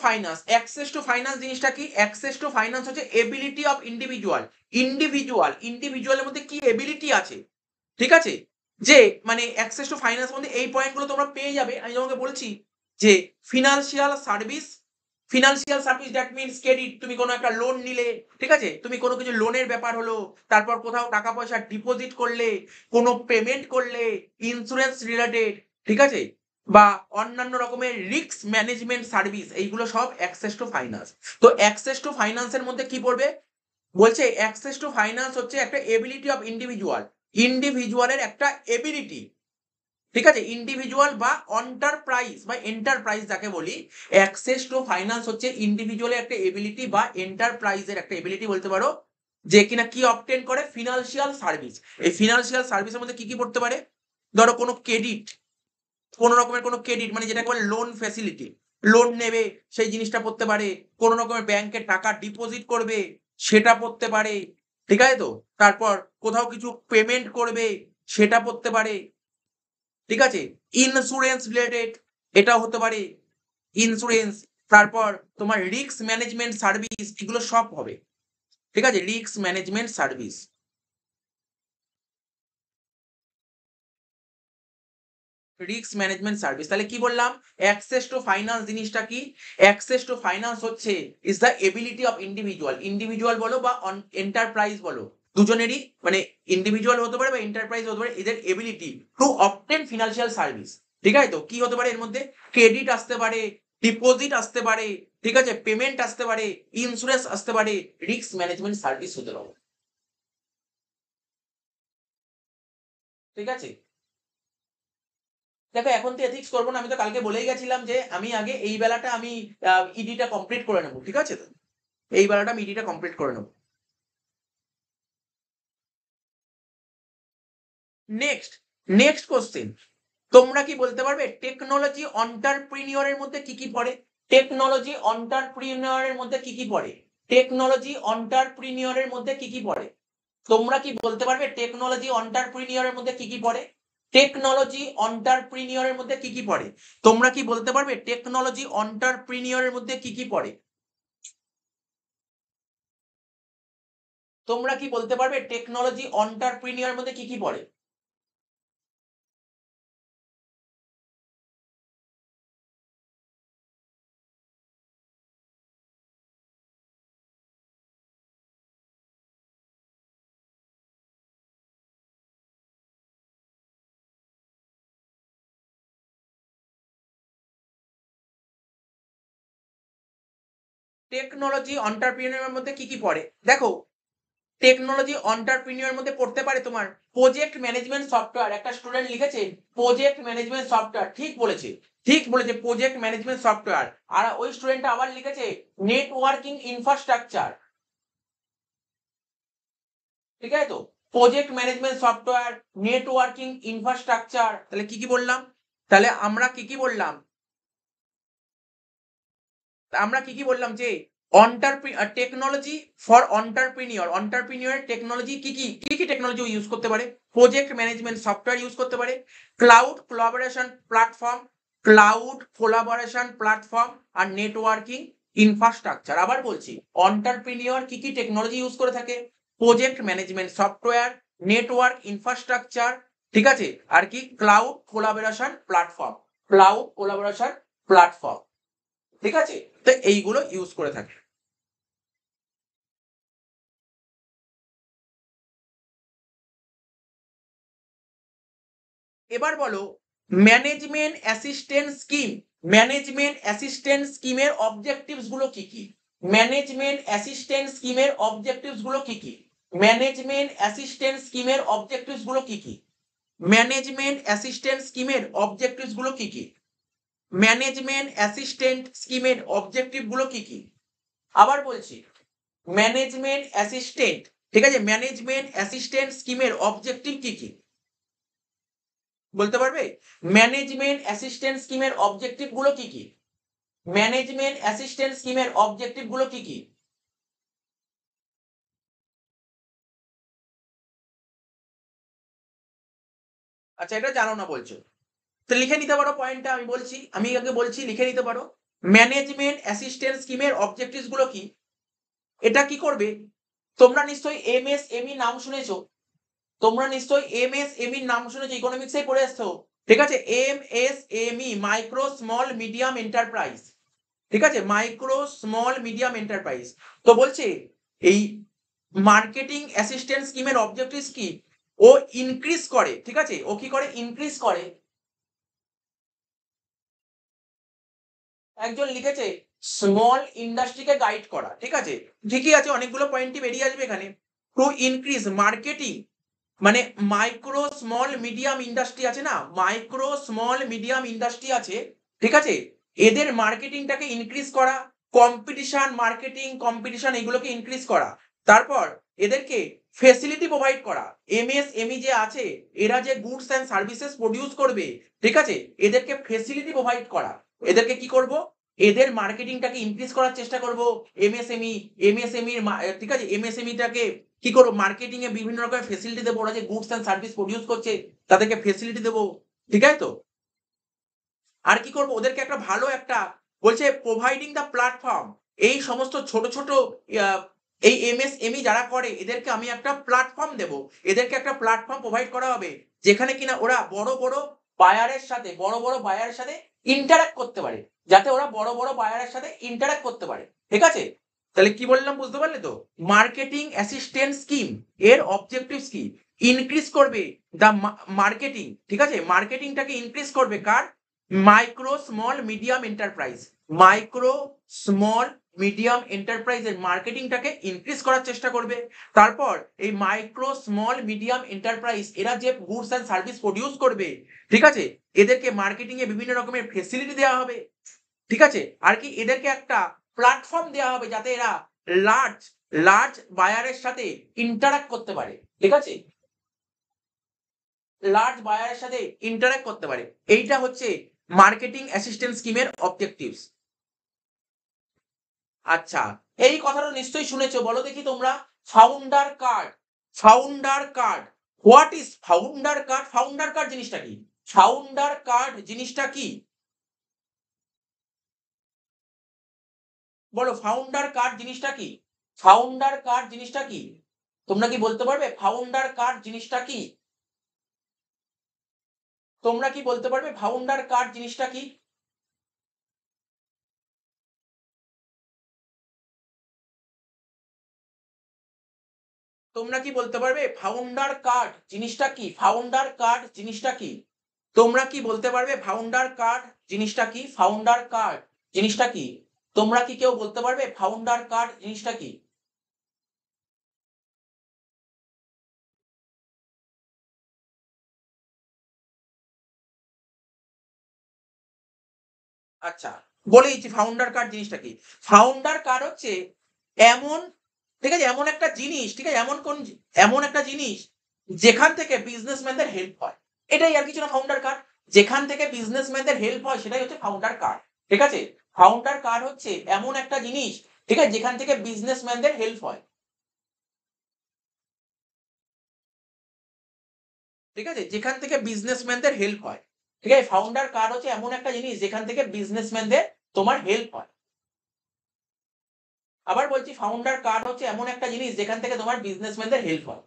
ফাইন্যান্স জিনিসটা কি? অ্যাক্সেস টু ফাইন্যান্স হচ্ছে এবিলিটি অফ ইন্ডিভিজুয়ালের মধ্যে কি এবিলিটি আছে, ঠিক আছে, যে মানে অ্যাক্সেস টু ফাইন্যান্স মধ্যে এই পয়েন্টগুলো তোমরা পেয়ে যাবে। আমি তোমাকে বলছি যে financial service that means credit, তুমি কোনো একটা লোন নিলে, ঠিক আছে, তুমি কোনো কিছু লোনের ব্যাপার হলো, তারপর কোথাও টাকা পয়সা ডিপোজিট করলে, কোনো পেমেন্ট করলে, ইন্স্যুরেন্স রিলেটেড, ঠিক আছে, বা অন্যান্য রকমের রিস্ক ম্যানেজমেন্ট সার্ভিস, এইগুলো সব অ্যাক্সেস টু ফাইন্যান্স। তো অ্যাক্সেস টু ফাইন্যান্সের মধ্যে কি পড়বে? বলছে অ্যাক্সেস টু ফাইন্যান্স হচ্ছে একটা এবিলিটি অফ ইন্ডিভিজুয়ালের একটা এবিলিটি, ঠিক আছে, ইন্ডিভিজুয়াল বা এন্টারপ্রাইজ যাকে বলি, অ্যাক্সেস টু ফাইন্যান্স হচ্ছে ইন্ডিভিজুয়ালের একটা এবিলিটি বা এন্টারপ্রাইজের একটা এবিলিটি বলতে পারো, যে কিনা কি অবটেন করে ফিনান্সিয়াল সার্ভিস। এই ফিনান্সিয়াল সার্ভিসের মধ্যে কি কি পড়তে পারে? ধরো কোনো রকমের কোনো ক্রেডিট, মানে যেটাকে বলে লোন ফ্যাসিলিটি, লোন নেবে সেই জিনিসটা পড়তে পারে, কোনো রকমের ব্যাংকে টাকা ডিপোজিট করবে সেটা পড়তে পারে, ঠিক আছে। তো তারপর কোথাও কিছু পেমেন্ট করবে সেটা পড়তে পারে, ঠিক আছে, ইন্স্যুরেন্স রিলেটেড এটাও হতে পারে, ইন্স্যুরেন্স, তারপর তোমার রিস্ক ম্যানেজমেন্ট সার্ভিস, এগুলো সব হবে। ঠিক আছে, risk management service. Risk management service, তাহলে কি বললাম? অ্যাক্সেস টু ফাইন্যান্স জিনিসটা কি? অ্যাক্সেস টু ফাইন্যান্স হচ্ছে is the ability of individual বলো বা এন্টারপ্রাইজ বলো, দুজনেরই, মানে ইন্ডিভিজুয়াল হতে পারে বা এন্টারপ্রাইজ হতে পারে, এদের ability to obtain financial service. ঠিক আছে, তো কি হতে পারে এর মধ্যে? ক্রেডিট আসতে পারে, ডিপোজিট আসতে পারে, ঠিক আছে, পেমেন্ট আসতে পারে, ইন্স্যুরেন্স আসতে পারে, রিস্ক ম্যানেজমেন্ট সার্ভিস হতে পারে। ঠিক আছে, দেখো এখন তো এথিক্স করবো না, আমি তো কালকে বলেই গেছিলাম যে আমি আগে এই বেলাটা আমি ইডিটা কমপ্লিট করে নেবো। ঠিক আছে, তো এই বেলাটা আমি ইডিটা কমপ্লিট করে নেবো। নেক্সট, নেক্সট কোশ্চেন, তোমরা কি বলতে পারবে টেকনোলজি অন্টারপ্রিনিয়রের মধ্যে কি কি পড়ে? টেকনোলজি অন্টারপ্রিনিয়রের মধ্যে কি কি পড়ে? টেকনোলজি অন্টারপ্রিনিয়রের মধ্যে কি কি পড়ে? তোমরা কি বলতে পারবে টেকনোলজি অন্টারপ্রিনিয়রের মধ্যে কি কি পড়ে? টেকনোলজি অন্টারপ্রিনিয়রের মধ্যে কি কি পড়ে? তোমরা কি বলতে পারবে টেকনোলজি অন্টারপ্রিনিয়রের মধ্যে কি কি পড়ে? তোমরা কি বলতে পারবে টেকনোলজি অন্টারপ্রিনিয়রের মধ্যে কি কি পড়ে? টেকনোলজি অন্টারপ্রিনিয়রের মধ্যে কি কি পড়ে? দেখো, টেকনোলজি অন্টারপ্রিনিয়র মধ্যে পড়তে পারে তোমার প্রজেক্ট ম্যানেজমেন্ট সফটওয়্যার। একটা স্টুডেন্ট লিখেছে প্রজেক্ট ম্যানেজমেন্ট সফটওয়্যার, ঠিক বলেছে, ঠিক বলেছে, প্রজেক্ট ম্যানেজমেন্ট সফটওয়্যার। আর ওই স্টুডেন্টটা আবার লিখেছে নেটওয়ার্কিং ইনফ্রাস্ট্রাকচার। ঠিক আছে, তো project management software, networking infrastructure, তাহলে কি কি বললাম? তাহলে আমরা কি কি বললাম? আমরা কি কি বললাম যে টেকনোলজি ফর অন্টারপ্রিনিয়র টেকনোলজি কি কি কি কি টেকনোলজি ইউজ করতে পারে? প্রজেক্ট ম্যানেজমেন্ট সফটওয়্যার ইউজ করতে পারে, ক্লাউড কোলাবোরেশন প্ল্যাটফর্ম আর নেটওয়ার্কিং ইনফ্রাস্ট্রাকচার। আবার বলছি, অন্টারপ্রিনিয়র কি কি টেকনোলজি ইউজ করে থাকে? Project management software, network infrastructure, ঠিক আছে, আর কি ক্লাউড কোলাবোরেশন প্ল্যাটফর্ম। ঠিক আছে, তো এইগুলো ইউজ করে থাকে। এবার বলো management assistant scheme, management assistant স্কিমের অবজেক্টিভস গুলো কি কি? ম্যানেজমেন্ট অ্যাসিস্ট্যান্ট স্কিমের অবজেক্টিভস গুলো কি কি? ম্যানেজমেন্ট অ্যাসিস্ট্যান্ট স্কিমের অবজেক্টিভস গুলো কি কি? ম্যানেজমেন্ট অ্যাসিস্ট্যান্ট স্কিমের অবজেক্টিভস গুলো কি কি? ম্যানেজমেন্ট অ্যাসিস্ট্যান্ট স্কিমের অবজেক্টিভ গুলো কি কি? আবার বলছি, ম্যানেজমেন্ট অ্যাসিস্ট্যান্ট, ঠিক আছে, ম্যানেজমেন্ট অ্যাসিস্ট্যান্ট স্কিমের অবজেক্টিভ কি কি? বলতে পারবে? ম্যানেজমেন্ট অ্যাসিস্ট্যান্ট স্কিমের অবজেক্টিভ গুলো কি কি? ম্যানেজমেন্ট অ্যাসিস্ট্যান্ট স্কিমের অবজেক্টিভ গুলো কি কি? আচ্ছা, এটা জানো না বলছো, তো লিখে নিতে পারো পয়েন্টটা, আমি বলছি, আমি আগে বলছি, লিখে নিতে পারো। ম্যানেজমেন্ট অ্যাসিস্ট্যান্ট স্কিমের অবজেক্টিভস গুলো কি? এটা কি করবে? তোমরা নিশ্চয়ই এমএসএমই নাম শুনেছো, তোমরা নিশ্চয়ই এমএসএমই নাম শুনেছো, ইকোনমিক্সে পড়ে আসছো। ঠিক আছে, MSME, micro small medium enterprise. ঠিক আছে, মাইক্রো স্মল মিডিয়াম এন্টারপ্রাইজ। তো বলছে এই মার্কেটিং অ্যাসিস্ট্যান্ট স্কিমের অবজেক্টিভ কি? ও ইনক্রিজ করে, ঠিক আছে, ও কি করে? ইনক্রিজ করে। একজন লিখেছে স্মল ইন্ডাস্ট্রিকে গাইড করা। ঠিক আছে, ঠিকই আছে, অনেকগুলো পয়েন্টই বেরিয়ে আসবে এখানে। টু ইনক্রিজ মার্কেটিং, মানে মাইক্রো স্মল মিডিয়াম ইন্ডাস্ট্রি আছে না, মাইক্রো স্মল মিডিয়াম ইন্ডাস্ট্রি আছে, ঠিক আছে, এদের মার্কেটিংটাকে ইনক্রিজ করা, কম্পিটিশন এগুলোকে ইনক্রিজ করা, তারপর এদেরকে ফেসিলিটি প্রোভাইড করা। এমএসএমই যে আছে, এরা যে গুডস অ্যান্ড সার্ভিসেস প্রডিউস করবে, ঠিক আছে, এদেরকে ফেসিলিটি প্রোভাইড করা। এদেরকে কি করব? এদের মার্কেটিংটাকে ইনক্রিজ করার চেষ্টা করব। এমএসএমই, ঠিক আছে, এমএসএমইটাকে কি করবো? মার্কেটিং এ বিভিন্ন রকমের ফেসিলিটি দেবো, ওরা যে গুডস অ্যান্ড সার্ভিস প্রডিউস করছে তাদেরকে ফেসিলিটি দেবো। ঠিক আছে, তো আর কি করবো? ওদেরকে একটা ভালো একটা বলছে প্রোভাইডিং দ্য প্ল্যাটফর্ম, এই সমস্ত ছোট ছোট এই এমএসএমই যারা করে এদেরকে আমি একটা প্ল্যাটফর্ম দেব, এদেরকে একটা প্ল্যাটফর্ম প্রোভাইড করা হবে যেখানে কিনা ওরা বড় বড় বায়ারের সাথে ইন্টারাক্ট করতে পারে, যাতে ওরা বড় বড় বায়ারের সাথে ইন্টারাক্ট করতে পারে। ঠিক আছে, তাহলে কি বললাম বুঝতে পারলে তো? মার্কেটিং অ্যাসিস্ট্যান্ট স্কিম এর অবজেক্টিভস কি? ইনক্রিজ করবে দ্য মার্কেটিং, ঠিক আছে, মার্কেটিংটাকে ইনক্রিজ করবে কার? Micro small medium enterprise, micro small medium এন্টারপ্রাইজের মার্কেটিংটাকে ইনক্রিজ করার চেষ্টা করবে। তারপর এই মাইক্রো স্মল মিডিয়াম এন্টারপ্রাইজ এরা যে গুডস অ্যান্ড সার্ভিস প্রডিউস করবে, ঠিক আছে, এদেরকে মার্কেটিং এ বিভিন্ন রকমের ফেসিলিটি দেওয়া হবে। ঠিক আছে, আর কি এদেরকে একটা প্ল্যাটফর্ম দেওয়া হবে যাতে এরা লার্জ লার্জ বায়ারের সাথে ইন্টারাক্ট করতে পারে। ঠিক আছে, লার্জ বায়ারের সাথে ইন্টারাক্ট করতে পারে। এইটা হচ্ছে মার্কেটিং অ্যাসিস্ট্যান্ট স্কিমের অবজেক্টিভস। আচ্ছা, এই কথাটা নিশ্চয়ই শুনেছো, বলো দেখি তোমরা। Founder card, founder card, what is founder card? Founder card জিনিসটা কি? ফাউন্ডার কার্ড জিনিসটা কি? বলো, ফাউন্ডার কার্ড জিনিসটা কি? ফাউন্ডার কার্ড জিনিসটা কি? তোমরা কি বলতে পারবে ফাউন্ডার কার্ড জিনিসটা কি? তোমরা কি বলতে পারবে ফাউন্ডার কার্ড জিনিসটা কি? তোমরা কি বলতে পারবে ফাউন্ডার কার্ড জিনিসটা কি? ফাউন্ডার কার্ড জিনিসটা কি? তোমরা কি বলতে পারবে ফাউন্ডার কার্ড জিনিসটা কি? ফাউন্ডার কার্ড জিনিসটা কি? তোমরা কি কেউ বলতে পারবে ফাউন্ডার কার্ড জিনিসটা কি? আচ্ছা, বলে দিচ্ছি ফাউন্ডার কার্ড জিনিসটা কি। ফাউন্ডার কার্ড হচ্ছে এমন, ঠিক আছে, এমন একটা জিনিস, ঠিক আছে, এমন একটা জিনিস যেখান থেকে বিজনেসম্যানদের হেল্প হয়। এটাই আর কিছু না ফাউন্ডার কার্ড। যেখান থেকে বিজনেসম্যানদের হেল্প হয় সেটাই হচ্ছে ফাউন্ডার কার্ড। ঠিক আছে, ফাউন্ডার কার্ড হচ্ছে এমন একটা জিনিস, ঠিক আছে, যেখান থেকে বিজনেসম্যানদের হেল্প হয়। ঠিক আছে, যেখান থেকে বিজনেসম্যানদের হেল্প হয়। ঠিক আছে, ফাউন্ডার কার্ড হচ্ছে এমন একটা জিনিস যেখান থেকে বিজনেসম্যানদের তোমার হেল্প হয়। আবার বলছি, ফাউন্ডার কার্ড হচ্ছে এমন একটা জিনিস যেখান থেকে তোমার বিজনেসম্যানদের হেল্প হয়।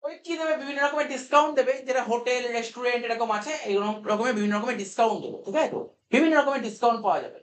ওই কি দেবে, বিভিন্ন রকমের ডিসকাউন্ট দেবে, যেটা হোটেল রেস্টুরেন্ট এরকম আছে, এরকম রকমের বিভিন্ন রকমের ডিসকাউন্ট দেবে। ঠিক আছে, তো বিভিন্ন রকমের ডিসকাউন্ট পাওয়া যাবে।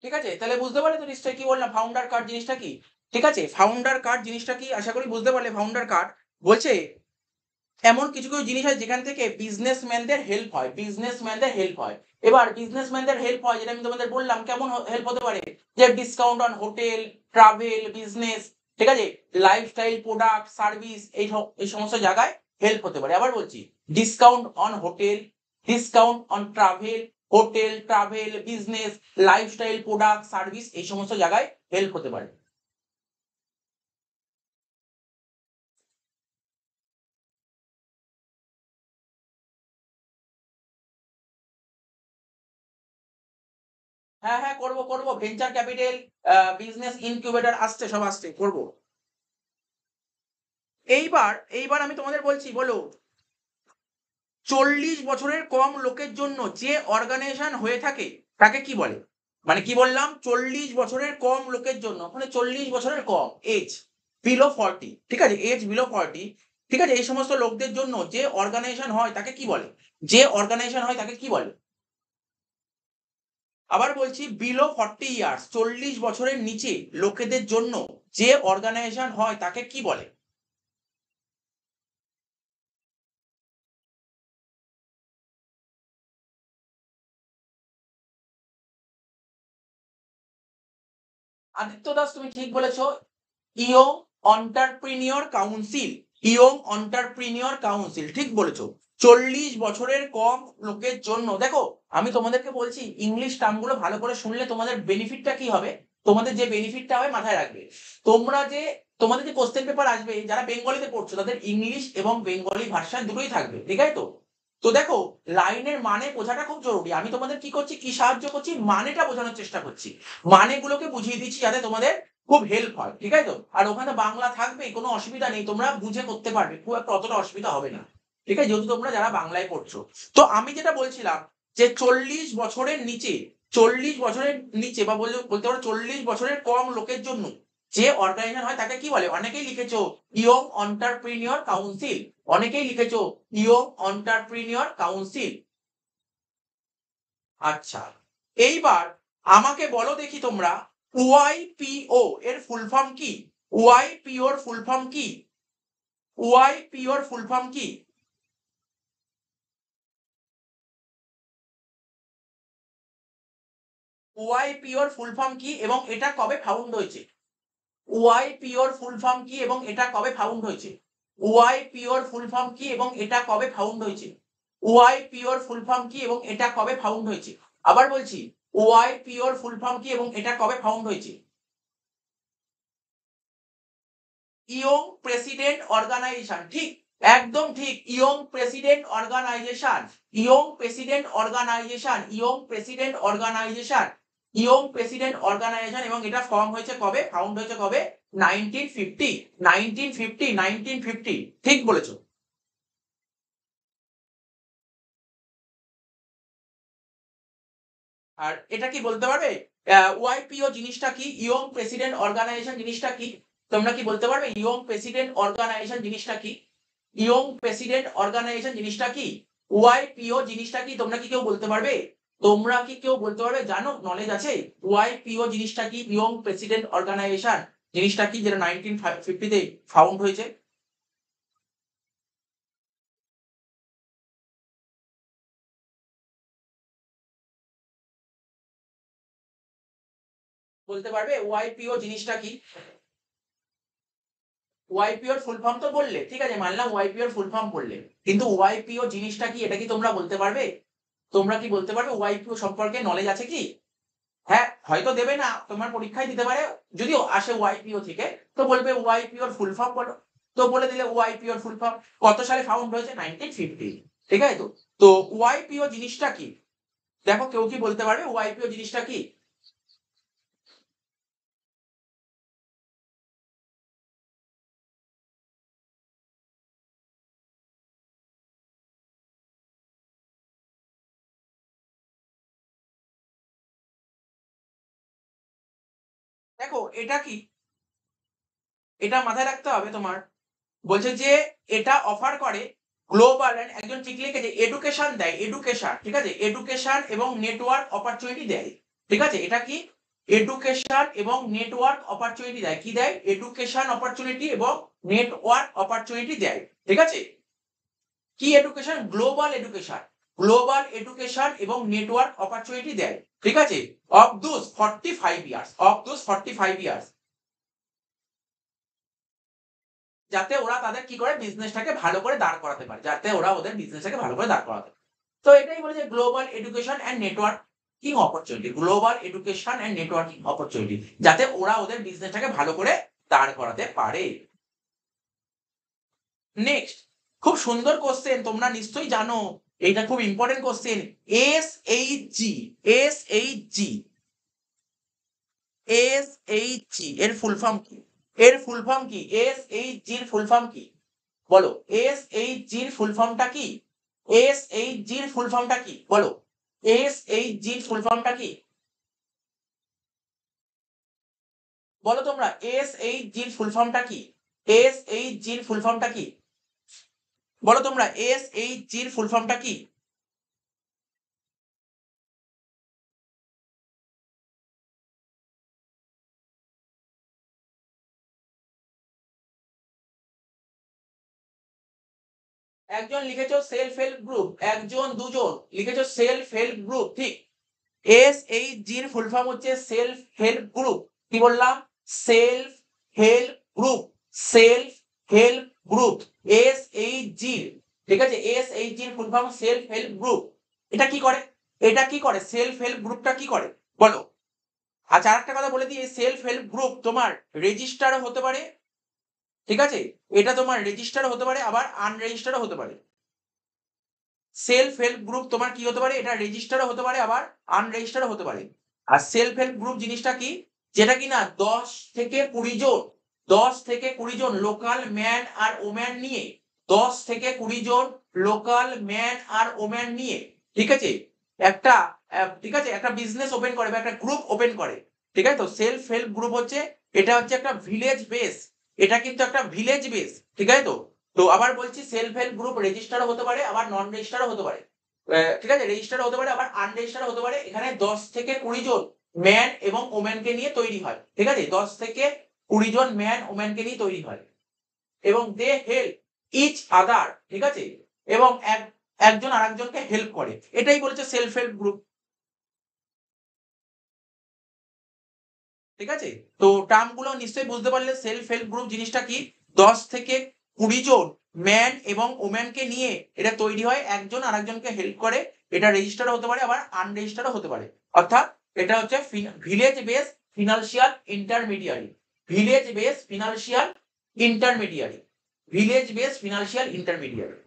ঠিক আছে, তাহলে বুঝতে পারলে তো নিশ্চয়ই কি বললাম ফাউন্ডার কার্ড জিনিসটা কি। ঠিক আছে, ফাউন্ডার কার্ড জিনিসটা কি, আশা করি বুঝতে পারলে। ফাউন্ডার কার্ড বলছে এমন কিছু কিছু জিনিস হয় যেখান থেকে বিজনেসম্যানদের হেল্প হয়, বিজনেসম্যানদের হেল্প হয়। এবার বিজনেসম্যানদের হেল্প হয় যেটা আমি তোমাদের বললাম, কেমন হেল্প হতে পারে, যে discount on hotel, travel, business, ঠিক আছে, লাইফস্টাইল, প্রোডাক্ট, সার্ভিস, এই সমস্ত জায়গায় হেল্প হতে পারে। আবার বলছি, discount on hotel, discount on travel, hotel, travel, business, lifestyle, product, service, এই সমস্ত জায়গায় হেল্প হতে পারে। হ্যাঁ হ্যাঁ, করবো করবো, ভেঞ্চার ক্যাপিটাল, বিজনেস ইনকিউবেটর আসছে, সব আসছে, করবো। এইবার এইবার আমি তোমাদের বলছি, বলো, 40 বছরের কম লোকের জন্য যে অর্গানাইজেশন হয়ে থাকে তাকে কি বলে? মানে কি বললাম, 40 বছরের কম লোকের জন্য, মানে 40 বছরের কম, এজ বিলো 40, ঠিক আছে, এজ বিলো 40, ঠিক আছে, এই সমস্ত লোকদের জন্য যে অর্গানাইজেশন হয় তাকে কি বলে? যে অর্গানাইজেশন হয় তাকে কি বলে? আবার বলছি, বিলো 40 ইয়ার্স, 40 বছরের নিচে লোকেদের জন্য যে অর্গানাইজেশন হয় তাকে কি বলে? আদিত্য দাস, তুমি ঠিক বলেছো, ইয়ং অন্টারপ্রিনিয়র কাউন্সিল, ইয়ং অন্টারপ্রিনিয়র কাউন্সিল, ঠিক বলেছো। 40 বছরের কম লোকের জন্য, দেখো আমি তোমাদেরকে বলছি, ইংলিশ টার্মগুলো ভালো করে শুনলে তোমাদের বেনিফিটটা কি হবে, তোমাদের যে বেনিফিটটা হবে মাথায় রাখবে। তোমরা যে, তোমাদের যে কোশ্চেন পেপার আসবে, যারা বেঙ্গলিতে পড়ছো তাদের ইংলিশ এবং বেঙ্গলি ভার্সন দুটোই থাকবে, ঠিক আছে তো? তো দেখো, লাইনের মানে বোঝাটা খুব জরুরি। আমি তোমাদের কি করছি, কি সাহায্য করছি, মানেটা বোঝানোর চেষ্টা করছি, মানেগুলোকে বুঝিয়ে দিচ্ছি যাতে তোমাদের খুব হেল্প হয়, ঠিক আছে তো? আর ওখানে বাংলা থাকবে, কোনো অসুবিধা নেই, তোমরা বুঝে করতে পারবে, খুব একটা অতটা অসুবিধা হবে না, ঠিক আছে, যেহেতু তোমরা যারা বাংলায় পড়ছো। তো আমি যেটা বলছিলাম, যে 40 বছরের নিচে বা বলতে পারো 40 বছরের কম লোকের জন্য যে অর্গানাইজেশন হয় তাকে কি বলে? অনেকেই লিখেছো ইয়ং অন্টারপ্রিনিয়র কাউন্সিল, অনেকেই লিখেছো ইয়ং অন্টারপ্রিনিয়র কাউন্সিল। আচ্ছা, এইবার আমাকে বলো দেখি তোমরা, ওয়াইপিও এর ফুল ফর্ম কি? ওয়াইপিও এর ফুল ফর্ম কি? ওয়াইপিও এর ফুল ফর্ম কি? ওয়াইপিও এর ফুল ফর্ম কি এবং এটা কবে ফাউন্ড হয়েছে? ওয়াইপিও এর ফুল ফর্ম কি এবং এটা কবে ফাউন্ড হয়েছে? ওয়াইপিও এর ফুল ফর্ম কি এবং এটা কবে ফাউন্ড হয়েছে? ওয়াইপিও এর ফুল ফর্ম কি এবং এটা কবে ফাউন্ড হয়েছে? আবার বলছি, ওয়াইপিও এর ফুল ফর্ম কি এবং এটা কবে ফাউন্ড হয়েছে? ইয়ং প্রেসিডেন্ট অর্গানাইজেশন, ঠিক, একদম ঠিক, young president organization, young president organization, young president organization, young president organization, এবং এটা ফর্ম হয়েছে কবে, ফাউন্ড হয়েছে কবে? 1950, 1950, 1950, ঠিক বলেছো। আর এটা কি বলতে পারবে, ওয়াইপিও জিনিসটা কি, ইয়ং প্রেসিডেন্ট অর্গানাইজেশন জিনিসটা কি? তোমরা কি বলতে পারবে ইয়ং প্রেসিডেন্ট অর্গানাইজেশন জিনিসটা কি? ইয়ং প্রেসিডেন্ট অর্গানাইজেশন জিনিসটা কি? ওয়াইপিও জিনিসটা কি? তোমরা কি কেউ বলতে পারবে? তোমরা কি কেউ বলতে পারবে, জানো, নলেজ আছে ওয়াইপিও জিনিসটা কি, ইয়ং প্রেসিডেন্ট অর্গানাইজেশন জিনিসটা কি, যেটা 1950-তে ফাউন্ড হয়েছে? বলতে পারবে ওয়াইপিও জিনিসটা কি? ওয়াইপিওর ফুল ফর্ম তো বললে, ঠিক আছে, মানলাম ওয়াইপিওর ফুল ফর্ম বললে, কিন্তু ওয়াইপিও জিনিসটা কি এটা কি তোমরা বলতে পারবে? তোমরা কি বলতে পারবে ওয়াইপিও সম্পর্কে নলেজ আছে কি? হ্যাঁ, হয়তো দেবে না, তোমার পরীক্ষায় দিতে পারে, যদিও আসে ওয়াইপিও থেকে, তো বলবে ওয়াইপিওর ফুল ফর্ম বলো, তো বলে দিলে ওয়াইপিওর ফুল ফর্ম কত সালে ফাউন্ড হয়েছে, 1950, ঠিক আছে তো? তো ওয়াইপিও জিনিসটা কি? দেখো, কেউ কি বলতে পারবে ওয়াইপিও জিনিসটা কি? দেখো, এটা কি, এটা মাথায় রাখতে হবে তোমার। বলছে যে এটা অফার করে গ্লোবাল, একজন ঠিক লিখেছে এডুকেশন দেয়, এডুকেশন, ঠিক আছে, এডুকেশন এবং নেটওয়ার্ক অপরচুনিটি দেয়, ঠিক আছে, এটা কি, এডুকেশন এবং নেটওয়ার্ক অপরচুনিটি দেয়, কি দেয়, এডুকেশন অপরচুনিটি এবং নেটওয়ার্ক অপরচুনিটি দেয়, ঠিক আছে। কি education? Global education, global education এবং নেটওয়ার্ক অপরচুনিটি দেয়, ঠিক আছে, of those 45 years, of those 45 years, যাতে ওরা তাদের কি করে বিজনেসটাকে ভালো করে দাঁড় করাতে পারে, যাতে ওরা ওদের বিজনেসটাকে ভালো করে দাঁড় করাতে পারে। তো এটাই বলে যে global education and networking opportunity, global education and networking opportunity, যাতে ওরা ওদের বিজনেসটাকে ভালো করে দাঁড় করাতে পারে। নেক্সট, খুব সুন্দর কোশ্চেন, তোমরা নিশ্চয়ই জানো, এটা খুব important question. SHG, SHG, SHG এর ফুল ফর্ম কি? এর ফুল ফর্ম কি? SHG এর ফুল ফর্ম কি? বলো, SHG এর ফুল ফর্মটা কি? SHG এর ফুল ফর্মটা কি? বলো, SHG এর ফুল ফর্মটা কি? বলো তোমরা, SHG এর ফুল ফর্মটা কি? SHG এর ফুল ফর্মটা কি? বলো তোমরা, SHG এর ফুল ফর্মটা কি? একজন লিখেছো সেলফ হেল্প গ্রুপ, একজন দুজন লিখেছো সেলফ হেল্প গ্রুপ, ঠিক। SHG এর ফুল ফর্ম হচ্ছে সেলফ হেল্প গ্রুপ। কি বললাম? Self help group, self help group, SHG, ঠিক আছে, SHG এর full form self help group. এটা কি করে? এটা কি করে? সেলফ হেল্প গ্রুপটা কি করে বলো? আচ্ছা, আরেকটা কথা বলে দিই, সেলফ হেল্প গ্রুপ তোমার রেজিস্টারও হতে পারে, ঠিক আছে, এটা তোমার রেজিস্টারও হতে পারে, আবার আনরেজিস্টারও হতে পারে। সেলফ হেল্প গ্রুপ তোমার কি হতে পারে? এটা রেজিস্টারও হতে পারে, আবার আনরেজিস্টারও হতে পারে। আর সেলফ হেল্প গ্রুপ জিনিসটা কি? যেটা কিনা 10 থেকে 20 জন, 10 থেকে 20 জন লোকাল ম্যান আর ওম্যান নিয়ে, 10 থেকে 20 জন লোকাল ম্যান আর ওম্যান নিয়ে, ঠিক আছে, একটা ঠিক আছে, একটা বিজনেস ওপেন করে বা একটা গ্রুপ ওপেন করে, ঠিক আছে। তো সেলফ হেল্প গ্রুপ হচ্ছে, এটা হচ্ছে একটা ভিলেজ বেস, এটা কিন্তু একটা ভিলেজ বেস, ঠিক আছে। তো তো আবার বলছি, সেলফ হেল্প গ্রুপ রেজিস্টারও হতে পারে, আবার নন রেজিস্টারও হতে পারে, ঠিক আছে, রেজিস্টারও হতে পারে, আবার আনরেজিস্টারও হতে পারে। এখানে 10 থেকে 20 জন ম্যান এবং ওম্যানকে নিয়ে তৈরি হয়, ঠিক আছে, 10 থেকে 20 জন ম্যান ওম্যানকে নিয়ে তৈরি হয়, এবং দে হেল্প ইচ আদার, ঠিক আছে, এবং একজন আরেকজনকে হেল্প করে, এটাই বলেছে সেলফ হেল্প গ্রুপ, ঠিক আছে। তো টার্মগুলো নিশ্চয়ই বুঝতে পারলে সেলফ হেল্প গ্রুপ জিনিসটা কি। 10 থেকে 20 জন ম্যান এবং ওম্যানকে নিয়ে এটা তৈরি হয়, একজন আরেকজনকে হেল্প করে, এটা রেজিস্টার হতে পারে, আবার আনরেজিস্টারও হতে পারে। অর্থাৎ এটা হচ্ছে village base financial intermediary, village base financial intermediary, village base financial intermediary.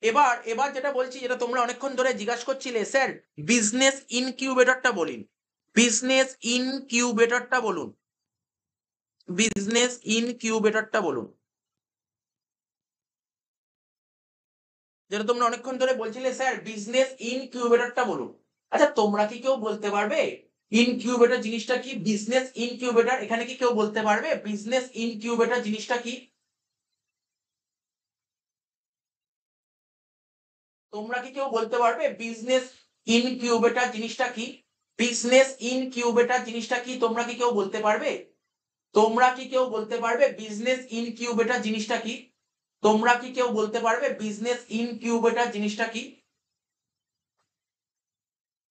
এবার এবার যেটা বলছি, যেটা তোমরা অনেকক্ষণ ধরে জিজ্ঞাসা করছিলে, স্যার বিজনেস ইনকিউবেটরটা বলিন, বিজনেস ইনকিউবেটরটা বলুন, বিজনেস ইনকিউবেটরটা বলুন, যেটা তোমরা অনেকক্ষণ ধরে বলছিলে, স্যার বিজনেস ইনকিউবেটরটা বলুন। আচ্ছা, তোমরা কি কেউ বলতে পারবে ইনকিউবেটর জিনিসটা কি? বিজনেস ইনকিউবেটর, এখানে কি কেউ বলতে পারবে বিজনেস ইনকিউবেটর জিনিসটা কি? তোমরা কি কেউ বলতে পারবে বিজনেস ইনকিউবেটর জিনিসটা কি? বিজনেস ইনকিউবেটর জিনিসটা কি? তোমরা কি কেউ বলতে পারবে? তোমরা কি কেউ বলতে পারবে বিজনেস ইনকিউবেটর জিনিসটা কি? তোমরা কি কেউ বলতে পারবে বিজনেস ইনকিউবেটর জিনিসটা কি?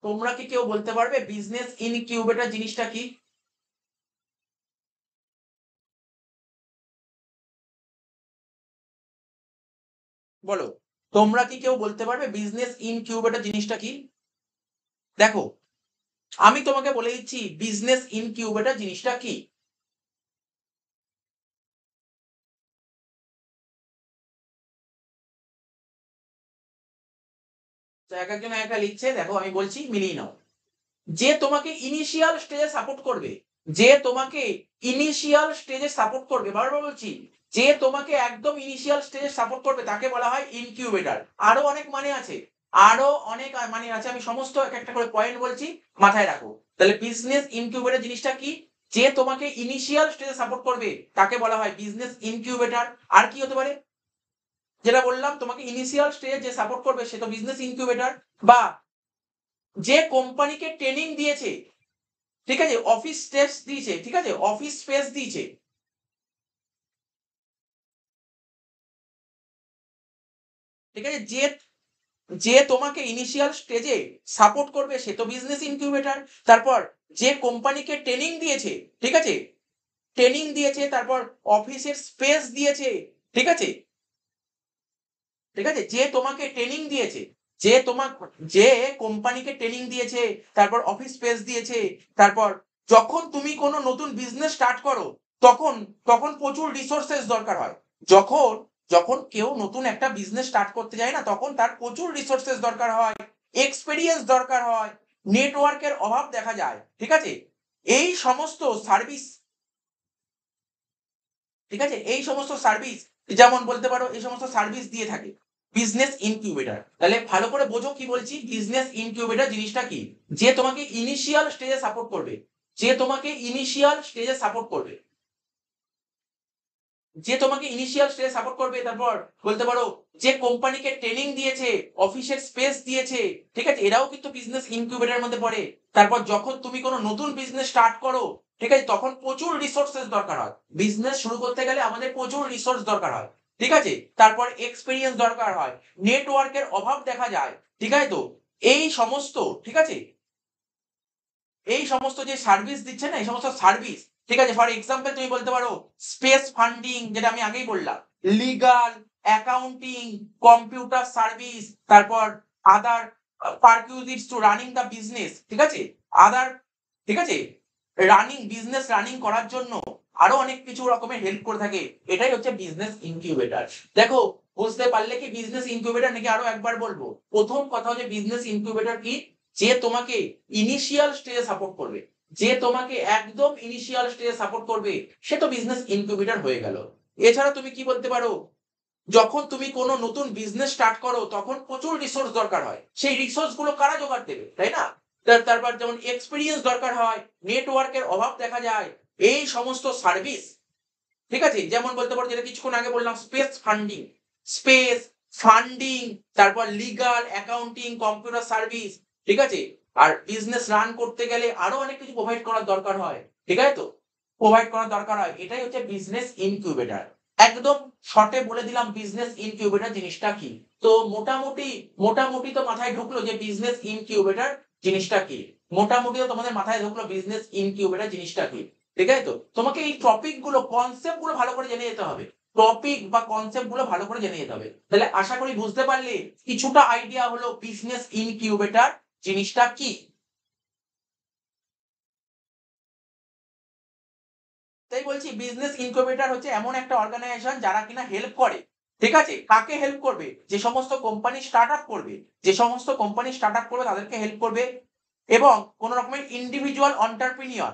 তোমরা কি কেউ বলতে পারবে বিজনেস ইনকিউবেটর জিনিসটা কি? বলো, তোমরা কি কেউ বলতে পারবে বিজনেস ইনকিউবেটর জিনিসটা কি? দেখো, আমি তোমাকে বলে দিচ্ছি বিজনেস ইনকিউবেটর জিনিসটা কি। তো এক একজন একটা লিখছে, দেখো আমি বলছি, মিলিয়ে নাও। যে তোমাকে ইনিশিয়াল স্টেজে সাপোর্ট করবে, যে তোমাকে ইনিশিয়াল স্টেজে সাপোর্ট করবে, বারবার বলছি, যে তোমাকে একদম ইনিশিয়াল স্টেজে সাপোর্ট করবে তাকে বলা হয় ইনকিউবেটর। আরো অনেক মানে আছে, আরো অনেক মানে আছে, আমি সমস্ত এক একটা করে পয়েন্ট বলছি, মাথায় রাখো। তাহলে বিজনেস ইনকিউবেটর জিনিসটা কি? যে তোমাকে ইনিশিয়াল স্টেজে সাপোর্ট করবে তাকে বলা হয় বিজনেস ইনকিউবেটর। আর কি হতে পারে? যেটা বললাম, তোমাকে ইনিশিয়াল স্টেজে যে সাপোর্ট করবে সে তো বিজনেস ইনকিউবেটর। বা যে কোম্পানিকে ট্রেনিং দিয়েছে, ঠিক আছে, অফিস স্পেস দিয়েছে, ঠিক আছে, অফিস স্পেস দিয়েছে, ঠিক আছে, যে যে তোমাকে ইনিশিয়াল স্টেজে সাপোর্ট করবে সে তো বিজনেস ইনকিউবেটর। তারপর যে কোম্পানিকে ট্রেনিং দিয়েছে, ঠিক আছে, ট্রেনিং দিয়েছে, তারপর অফিসের স্পেস দিয়েছে, ঠিক আছে, ঠিক আছে, যে তোমাকে ট্রেনিং দিয়েছে, যে তোমার, যে কোম্পানিকে ট্রেনিং দিয়েছে, তারপর অফিস স্পেস দিয়েছে, তারপর যখন তুমি কোনো নতুন বিজনেস স্টার্ট করো তখন তখন প্রচুর রিসোর্সেস দরকার হয়। যখন যখন কেউ নতুন একটা বিজনেস স্টার্ট করতে যায় না তখন তার প্রচুর রিসোর্সেস দরকার হয়, এক্সপেরিয়েন্স দরকার হয়, নেটওয়ার্কের অভাব দেখা যায়, ঠিক আছে, এই সমস্ত সার্ভিস, ঠিক আছে, এই সমস্ত সার্ভিস, যেমন বলতে পারো এই সমস্ত সার্ভিস দিয়ে থাকে বিজনেস ইনকিউবেটর। তাহলে ভালো করে বোঝো কি বলছি, বিজনেস ইনকিউবেটর জিনিসটা কি, যে তোমাকে ইনিশিয়াল স্টেজে সাপোর্ট করবে, যে তোমাকে ইনিশিয়াল স্টেজে সাপোর্ট করবে, যে তোমাকে ইনিশিয়াল স্টেজে সাপোর্ট করবে, তারপর বলতে পারো যে কোম্পানিকে ট্রেনিং দিয়েছে, অফিসের স্পেস দিয়েছে, ঠিক আছে, এরাও কিন্তু বিজনেস ইনকিউবেটরের মধ্যে পড়ে। তারপর যখন তুমি কোনো নতুন বিজনেস স্টার্ট করো, ঠিক আছে, তখন প্রচুর রিসোর্সেস দরকার হয়, বিজনেস শুরু করতে গেলে আমাদের প্রচুর রিসোর্স দরকার হয়, ঠিক আছে, তারপর এক্সপিরিয়েন্স দরকার হয়, নেটওয়ার্কের অভাব দেখা যায়, ঠিক আছে, তো এই সমস্ত, ঠিক আছে, এই সমস্ত যে সার্ভিস দিচ্ছে না, এই সমস্ত সার্ভিস, ঠিক আছে, ফর এক্সাম্পল তুমি বলতে পারো স্পেস ফান্ডিং, যেটা আমি আগেই বললাম, লিগাল, অ্যাকাউন্টিং, কম্পিউটার সার্ভিস, তারপর আদার পারকিউজিটস টু রানিং দ্য বিজনেস, ঠিক আছে, আদার, ঠিক আছে, রানিং বিজনেস রানিং করার জন্য আরো অনেক কিছু রকমের হেল্প করে থাকে, এটাই হচ্ছে বিজনেস ইনকিউবেটর। দেখো, বুঝতে পারলে কি বিজনেস ইনকিউবেটর নাকি আরো একবার বলবো? প্রথম কথা হচ্ছে বিজনেস ইনকিউবেটর কি, যে তোমাকে ইনিশিয়াল স্টেজে সাপোর্ট করবে, যে তোমাকে একদম ইনিশিয়াল স্টেজে সাপোর্ট করবে সে তো বিজনেস ইনকিউবেটর হয়ে গেল। এছাড়া তুমি কি বলতে পারো, যখন তুমি কোনো নতুন বিজনেস স্টার্ট করো তখন প্রচুর রিসোর্স দরকার হয়, সেই রিসোর্স গুলো কারা জোগাড় দেবে, তাই না? তারপর যেমন এক্সপিরিয়েন্স দরকার হয়, নেটওয়ার্কের অভাব দেখা যায়, এই সমস্ত সার্ভিস, ঠিক আছে, যেমন বলতে পারো যেটা কিছুক্ষণ আগে বললাম স্পেস ফান্ডিং, স্পেস ফান্ডিং, তারপর লিগাল, অ্যাকাউন্টিং, কম্পিউটার সার্ভিস, ঠিক আছে, আর বিজনেস রান করতে গেলে আরো অনেক কিছু প্রোভাইড করার দরকার হয়, ঠিক আছে, তো প্রোভাইড করার দরকার হয়, এটাই হচ্ছে বিজনেস ইনকিউবেটর। একদম শর্টে বলে দিলাম বিজনেস ইনকিউবেটর জিনিসটা কি। তো মোটামুটি মোটামুটি তো মাথায় ঢুকলো যে বিজনেস ইনকিউবেটর জিনিসটা কি, মোটামুটি তো তোমাদের মাথায় ঢুকলো বিজনেস ইনকিউবেটর জিনিসটা কি, ঠিক আছে, তো তোমাকে এই টপিক গুলো, কনসেপ্ট গুলো ভালো করে জেনে যেতে হবে, টপিক বা কনসেপ্ট গুলো ভালো করে জেনে যেতে হবে। তাহলে আশা করি বুঝতে পারলে কিছুটা আইডিয়া হলো বিজনেস ইনকিউবেটর জিনিসটা কি। তাই বলছি বিজনেস ইনকিউবেটর হচ্ছে এমন একটা অর্গানাইজেশন যারা কিনা হেল্প করে, ঠিক আছে, কাকে হেল্প করবে, যে সমস্ত কোম্পানি স্টার্ট আপ করবে, যে সমস্ত কোম্পানি স্টার্ট আপ করবে তাদেরকে হেল্প করবে, এবং কোন রকমের ইন্ডিভিজুয়াল এন্টারপ্রেনিউর,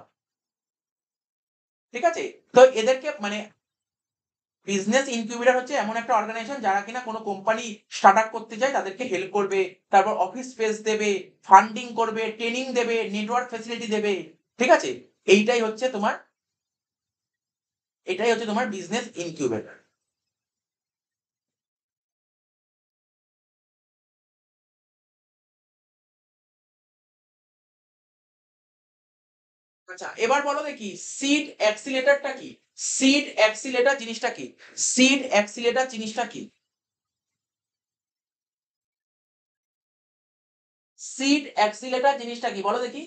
ঠিক আছে, তো এদেরকে মানে বিজনেস ইনকিউবেটর হচ্ছে এমন একটা অর্গানাইজেশন যারা কিনা কোনো কোম্পানি স্টার্ট আপ করতে যায় তাদেরকে হেল্প করবে, তারপর অফিস স্পেস দেবে, ফান্ডিং করবে, ট্রেনিং দেবে, নেটওয়ার্ক ফ্যাসিলিটি দেবে, ঠিক আছে, এইটাই হচ্ছে তোমার, এটাই হচ্ছে তোমার বিজনেস ইনকিউবেটর। আচ্ছা, এবার বলো দেখি সিড অ্যাক্সিলেটরটা কি, সিড অ্যাক্সিলেটর জিনিসটা কি, সিড অ্যাক্সিলেটর জিনিসটা কি, সিড অ্যাক্সিলেটর জিনিসটা কি বলো দেখি,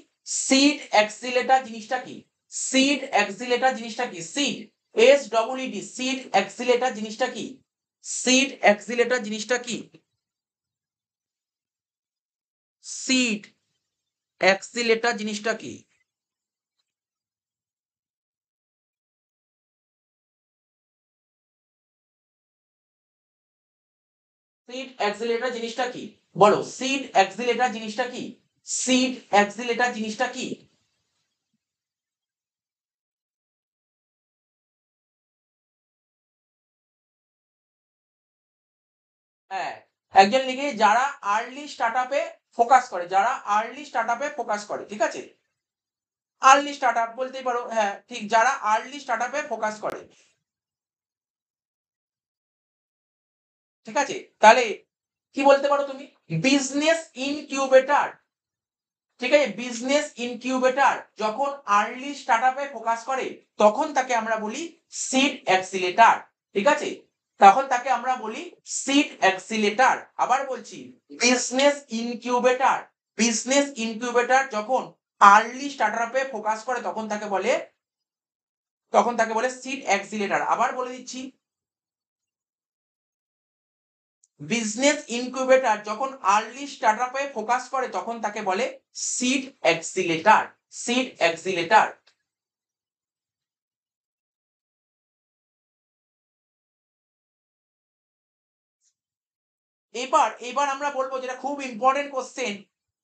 সিড অ্যাক্সিলেটর জিনিসটা কি, সিড অ্যাক্সিলেটর জিনিসটা কি, seed, S double E D, seed accelerator জিনিসটা কি, সিড অ্যাক্সিলেটর জিনিসটা কি, সিড অ্যাক্সিলেটর জিনিসটা কি, সিড অ্যাক্সিলেটর জিনিসটা কি, বলো সিড অ্যাক্সিলেটর জিনিসটা কি, সিড অ্যাক্সিলেটর জিনিসটা কি। হ্যাঁ, একজন লিখে যারা আর্লি স্টার্টআপে ফোকাস করে, যারা আর্লি স্টার্টআপে ফোকাস করে, ঠিক আছে, আর্লি স্টার্টআপ বলতেই পারো, হ্যাঁ ঠিক, যারা আর্লি স্টার্টআপে ফোকাস করে, ঠিক আছে, তাহলে কি বলতে পারো তুমি, বিজনেস ইনকিউবেটর, ঠিক আছে, বিজনেস ইনকিউবেটর যখন আর্লি স্টার্টআপে ফোকাস করে তখন তাকে আমরা বলি সিড অ্যাক্সিলেটর, ঠিক আছে, তখন তাকে আমরা বলি সিড অ্যাক্সিলেটর। আবার বলছি, বিজনেস ইনকিউবেটর। বিজনেস ইনকিউবেটর যখন আর্লি স্টার্টআপে ফোকাস করে তখন তাকে বলে সিড অ্যাক্সিলেটর। আবার বলে দিচ্ছি, বিজনেস ইনকিউবেটর যখন আর্লি স্টার্টআপে ফোকাস করে তখন তাকে বলে সিড অ্যাক্সিলেটর। Seed accelerator. এবার আমরা বলবো যেটা খুব ইম্পর্টেন্ট কোশ্চেন,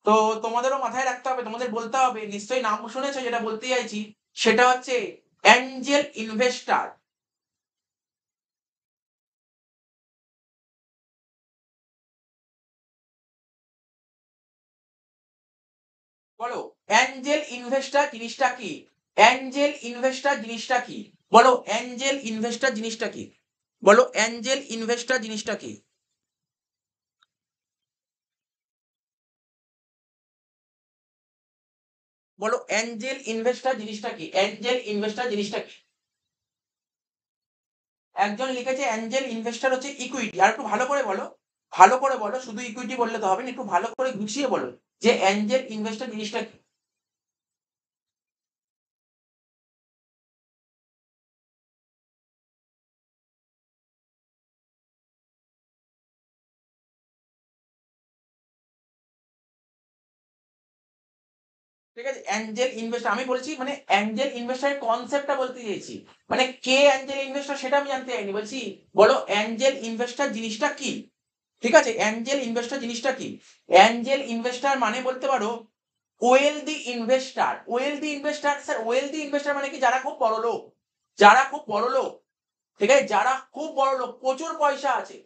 তো তোমাদেরও মাথায় রাখতে হবে, তোমাদের বলতে হবে, নিশ্চয়ই নাম শুনেছো, যেটা বলতে চাইছি সেটা হচ্ছে অ্যাঞ্জেল ইনভেস্টর। বলো অ্যাঞ্জেল ইনভেস্টর জিনিসটা কি? অ্যাঞ্জেল ইনভেস্টর জিনিসটা কি? বলো অ্যাঞ্জেল ইনভেস্টর জিনিসটা কি? বলো অ্যাঞ্জেল ইনভেস্টর জিনিসটা কি? বলো অ্যাঞ্জেল ইনভেস্টর জিনিসটা কি? অ্যাঞ্জেল ইনভেস্টর জিনিসটা কি? একজন লিখেছে অ্যাঞ্জেল ইনভেস্টর হচ্ছে ইকুইটি। আর একটু ভালো করে বলো, ভালো করে বলো, শুধু ইকুইটি বললে তো হবে না, একটু ভালো করে গুছিয়ে বলো যে অ্যাঞ্জেল ইনভেস্টর জিনিসটা কি। ঠিক আছে, অ্যাঞ্জেল ইনভেস্টর আমি বলছি, মানে অ্যাঞ্জেল ইনভেস্টরের কনসেপ্টটা বলতে চাইছি, মানে কে অ্যাঞ্জেল ইনভেস্টর সেটা আমি জানতে চাইনি, বলছি বলো অ্যাঞ্জেল ইনভেস্টর জিনিসটা কি। ঠিক আছে, অ্যাঞ্জেল ইনভেস্টর জিনিসটা কি? অ্যাঞ্জেল ইনভেস্টর মানে বলতে পারো wealthy investor. Wealthy investor, sir wealthy investor মানে কি? যারা খুব বড় লোক, যারা খুব বড় লোক। ঠিক আছে, যারা খুব বড় লোক, প্রচুর পয়সা আছে।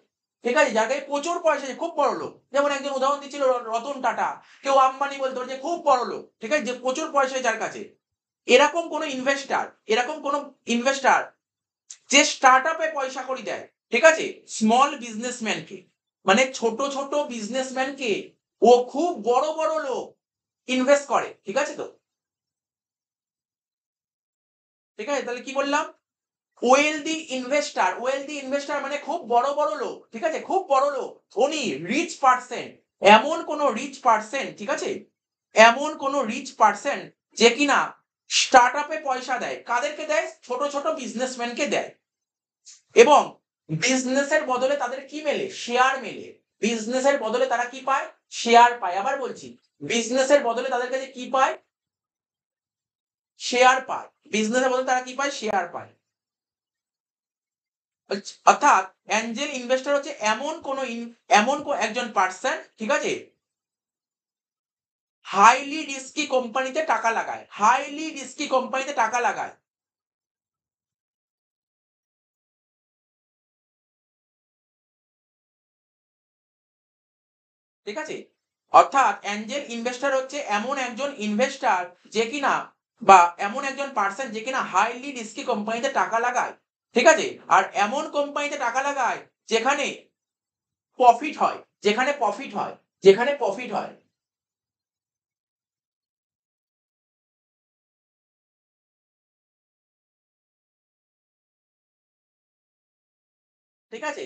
ঠিক আছে, যার কাছে প্রচুর পয়সা আছে, খুব বড় লোক। যেমন একজন উদাহরণ দিচ্ছিল রতন টাটা, কেউ আম্বানি বলতো, যে খুব বড় লোক। ঠিক আছে, যে প্রচুর পয়সা যার কাছে, এরকম কোন ইনভেস্টার, এরকম কোন ইনভেস্টার যে স্টার্ট আপে পয়সা কড়ি দেয়, ঠিক আছে, স্মল বিজনেসম্যানকে, মানে ছোট ছোট বিজনেসম্যানকে ও খুব বড় বড় লোক ইনভেস্ট করে। ঠিক আছে তো? ঠিক আছে, তাহলে কি বললাম? Wealthy investor. ওয়েলদি ইনভেস্টার মানে খুব বড় বড় লোক। ঠিক আছে, খুব বড় লোক, ধনী, রিচ পার্সন। এমন কোন রিচ পার্সন, ঠিক আছে, এমন কোন রিচ পার্সন যে কিনা স্টার্ট আপে পয়সা দেয়। কাদেরকে দেয়? ছোট ছোট বিজনেসম্যানকে দেয়। এবং বিজনেসের বদলে তাদের কি মেলে? শেয়ার মেলে। বিজনেসের বদলে তারা কি পায়? শেয়ার পায়। আবার বলছি, বিজনেসের বদলে তাদের কাছে কি পায়? শেয়ার পায়। বিজনেসের বদলে তারা কি পায়? শেয়ার পায়। অর্থাৎ অ্যাঞ্জেল ইনভেস্টর হচ্ছে এমন একজন পার্সন, ঠিক আছে, হাইলি রিস্কি কোম্পানিতে টাকা লাগায়। হাইলি রিস্কি কোম্পানিতে টাকা লাগায়। ঠিক আছে, অর্থাৎ অ্যাঞ্জেল ইনভেস্টর হচ্ছে এমন একজন ইনভেস্টর যে কিনা, বা এমন একজন পার্সন যে কিনা হাইলি রিস্কি কোম্পানিতে টাকা লাগায়। ঠিক আছে, আর এমন কোম্পানিতে টাকা লাগায় যেখানে প্রফিট হয়, যেখানে প্রফিট হয়, যেখানে প্রফিট হয়। ঠিক আছে,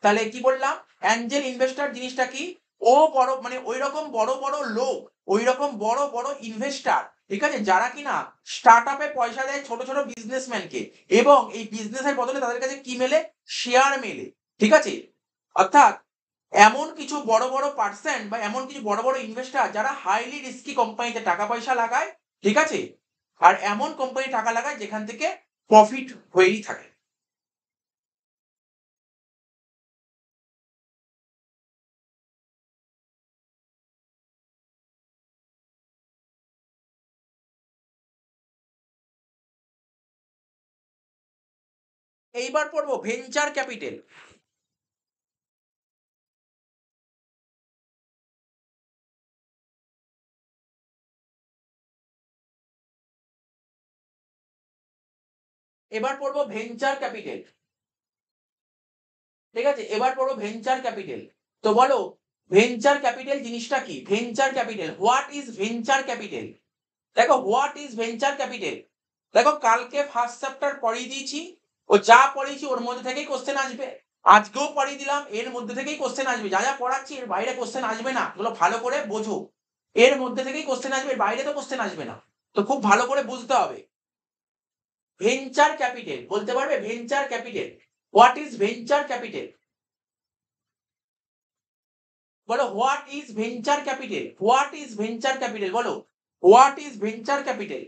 তাহলে কি বললাম? অ্যাঞ্জেল ইনভেস্টর জিনিসটা কি? ও বড়, মানে ওই রকম বড় বড় লোক, ওই রকম বড় বড় ইনভেস্টর, ঠিক আছে, যারা কিনা স্টার্ট আপে পয়সা দেয় ছোট ছোট বিজনেসম্যানকে, এবং এই বিজনেসের বদলে তাদের কাছে কি মেলে? শেয়ার মেলে। ঠিক আছে, অর্থাৎ এমন কিছু বড় বড় পার্সন বা এমন কিছু বড় বড় ইনভেস্টর যারা হাইলি রিস্কি কোম্পানিতে টাকা পয়সা লাগায়। ঠিক আছে, আর এমন কোম্পানি টাকা লাগায় যেখান থেকে প্রফিট হয়েই থাকে। এইবার পড়বো ভেঞ্চার ক্যাপিটাল। এবার পড়বো ভেঞ্চার ক্যাপিটাল। ঠিক আছে, এবার পড়বো ভেঞ্চার ক্যাপিটাল। তো বলো ভেঞ্চার ক্যাপিটাল জিনিসটা কি? Venture capital, what is venture capital? দেখো হোয়াট ইজ ভেঞ্চার ক্যাপিটাল, দেখো কালকে ফার্স্ট চ্যাপ্টার পড়িয়ে দিয়েছি, ও যা পড়িয়েছি ওর মধ্যে থেকেই কোশ্চেন আসবে। আজকেও পড়িয়ে দিলাম, এর মধ্যে থেকেই কোশ্চেন আসবে। যা যা পড়াচ্ছি এর বাইরে কোশ্চেন আসবে না, এগুলো ভালো করে বোঝো। এর মধ্যে থেকেই কোশ্চেন আসবে, এর বাইরে তো কোশ্চেন আসবে না। তো খুব ভালো করে বুঝতে হবে। ভেঞ্চার ক্যাপিটাল বলতে পারবে? Venture capital, what is venture capital? বলো, what is venture capital? What is venture capital? বলো, what is venture capital?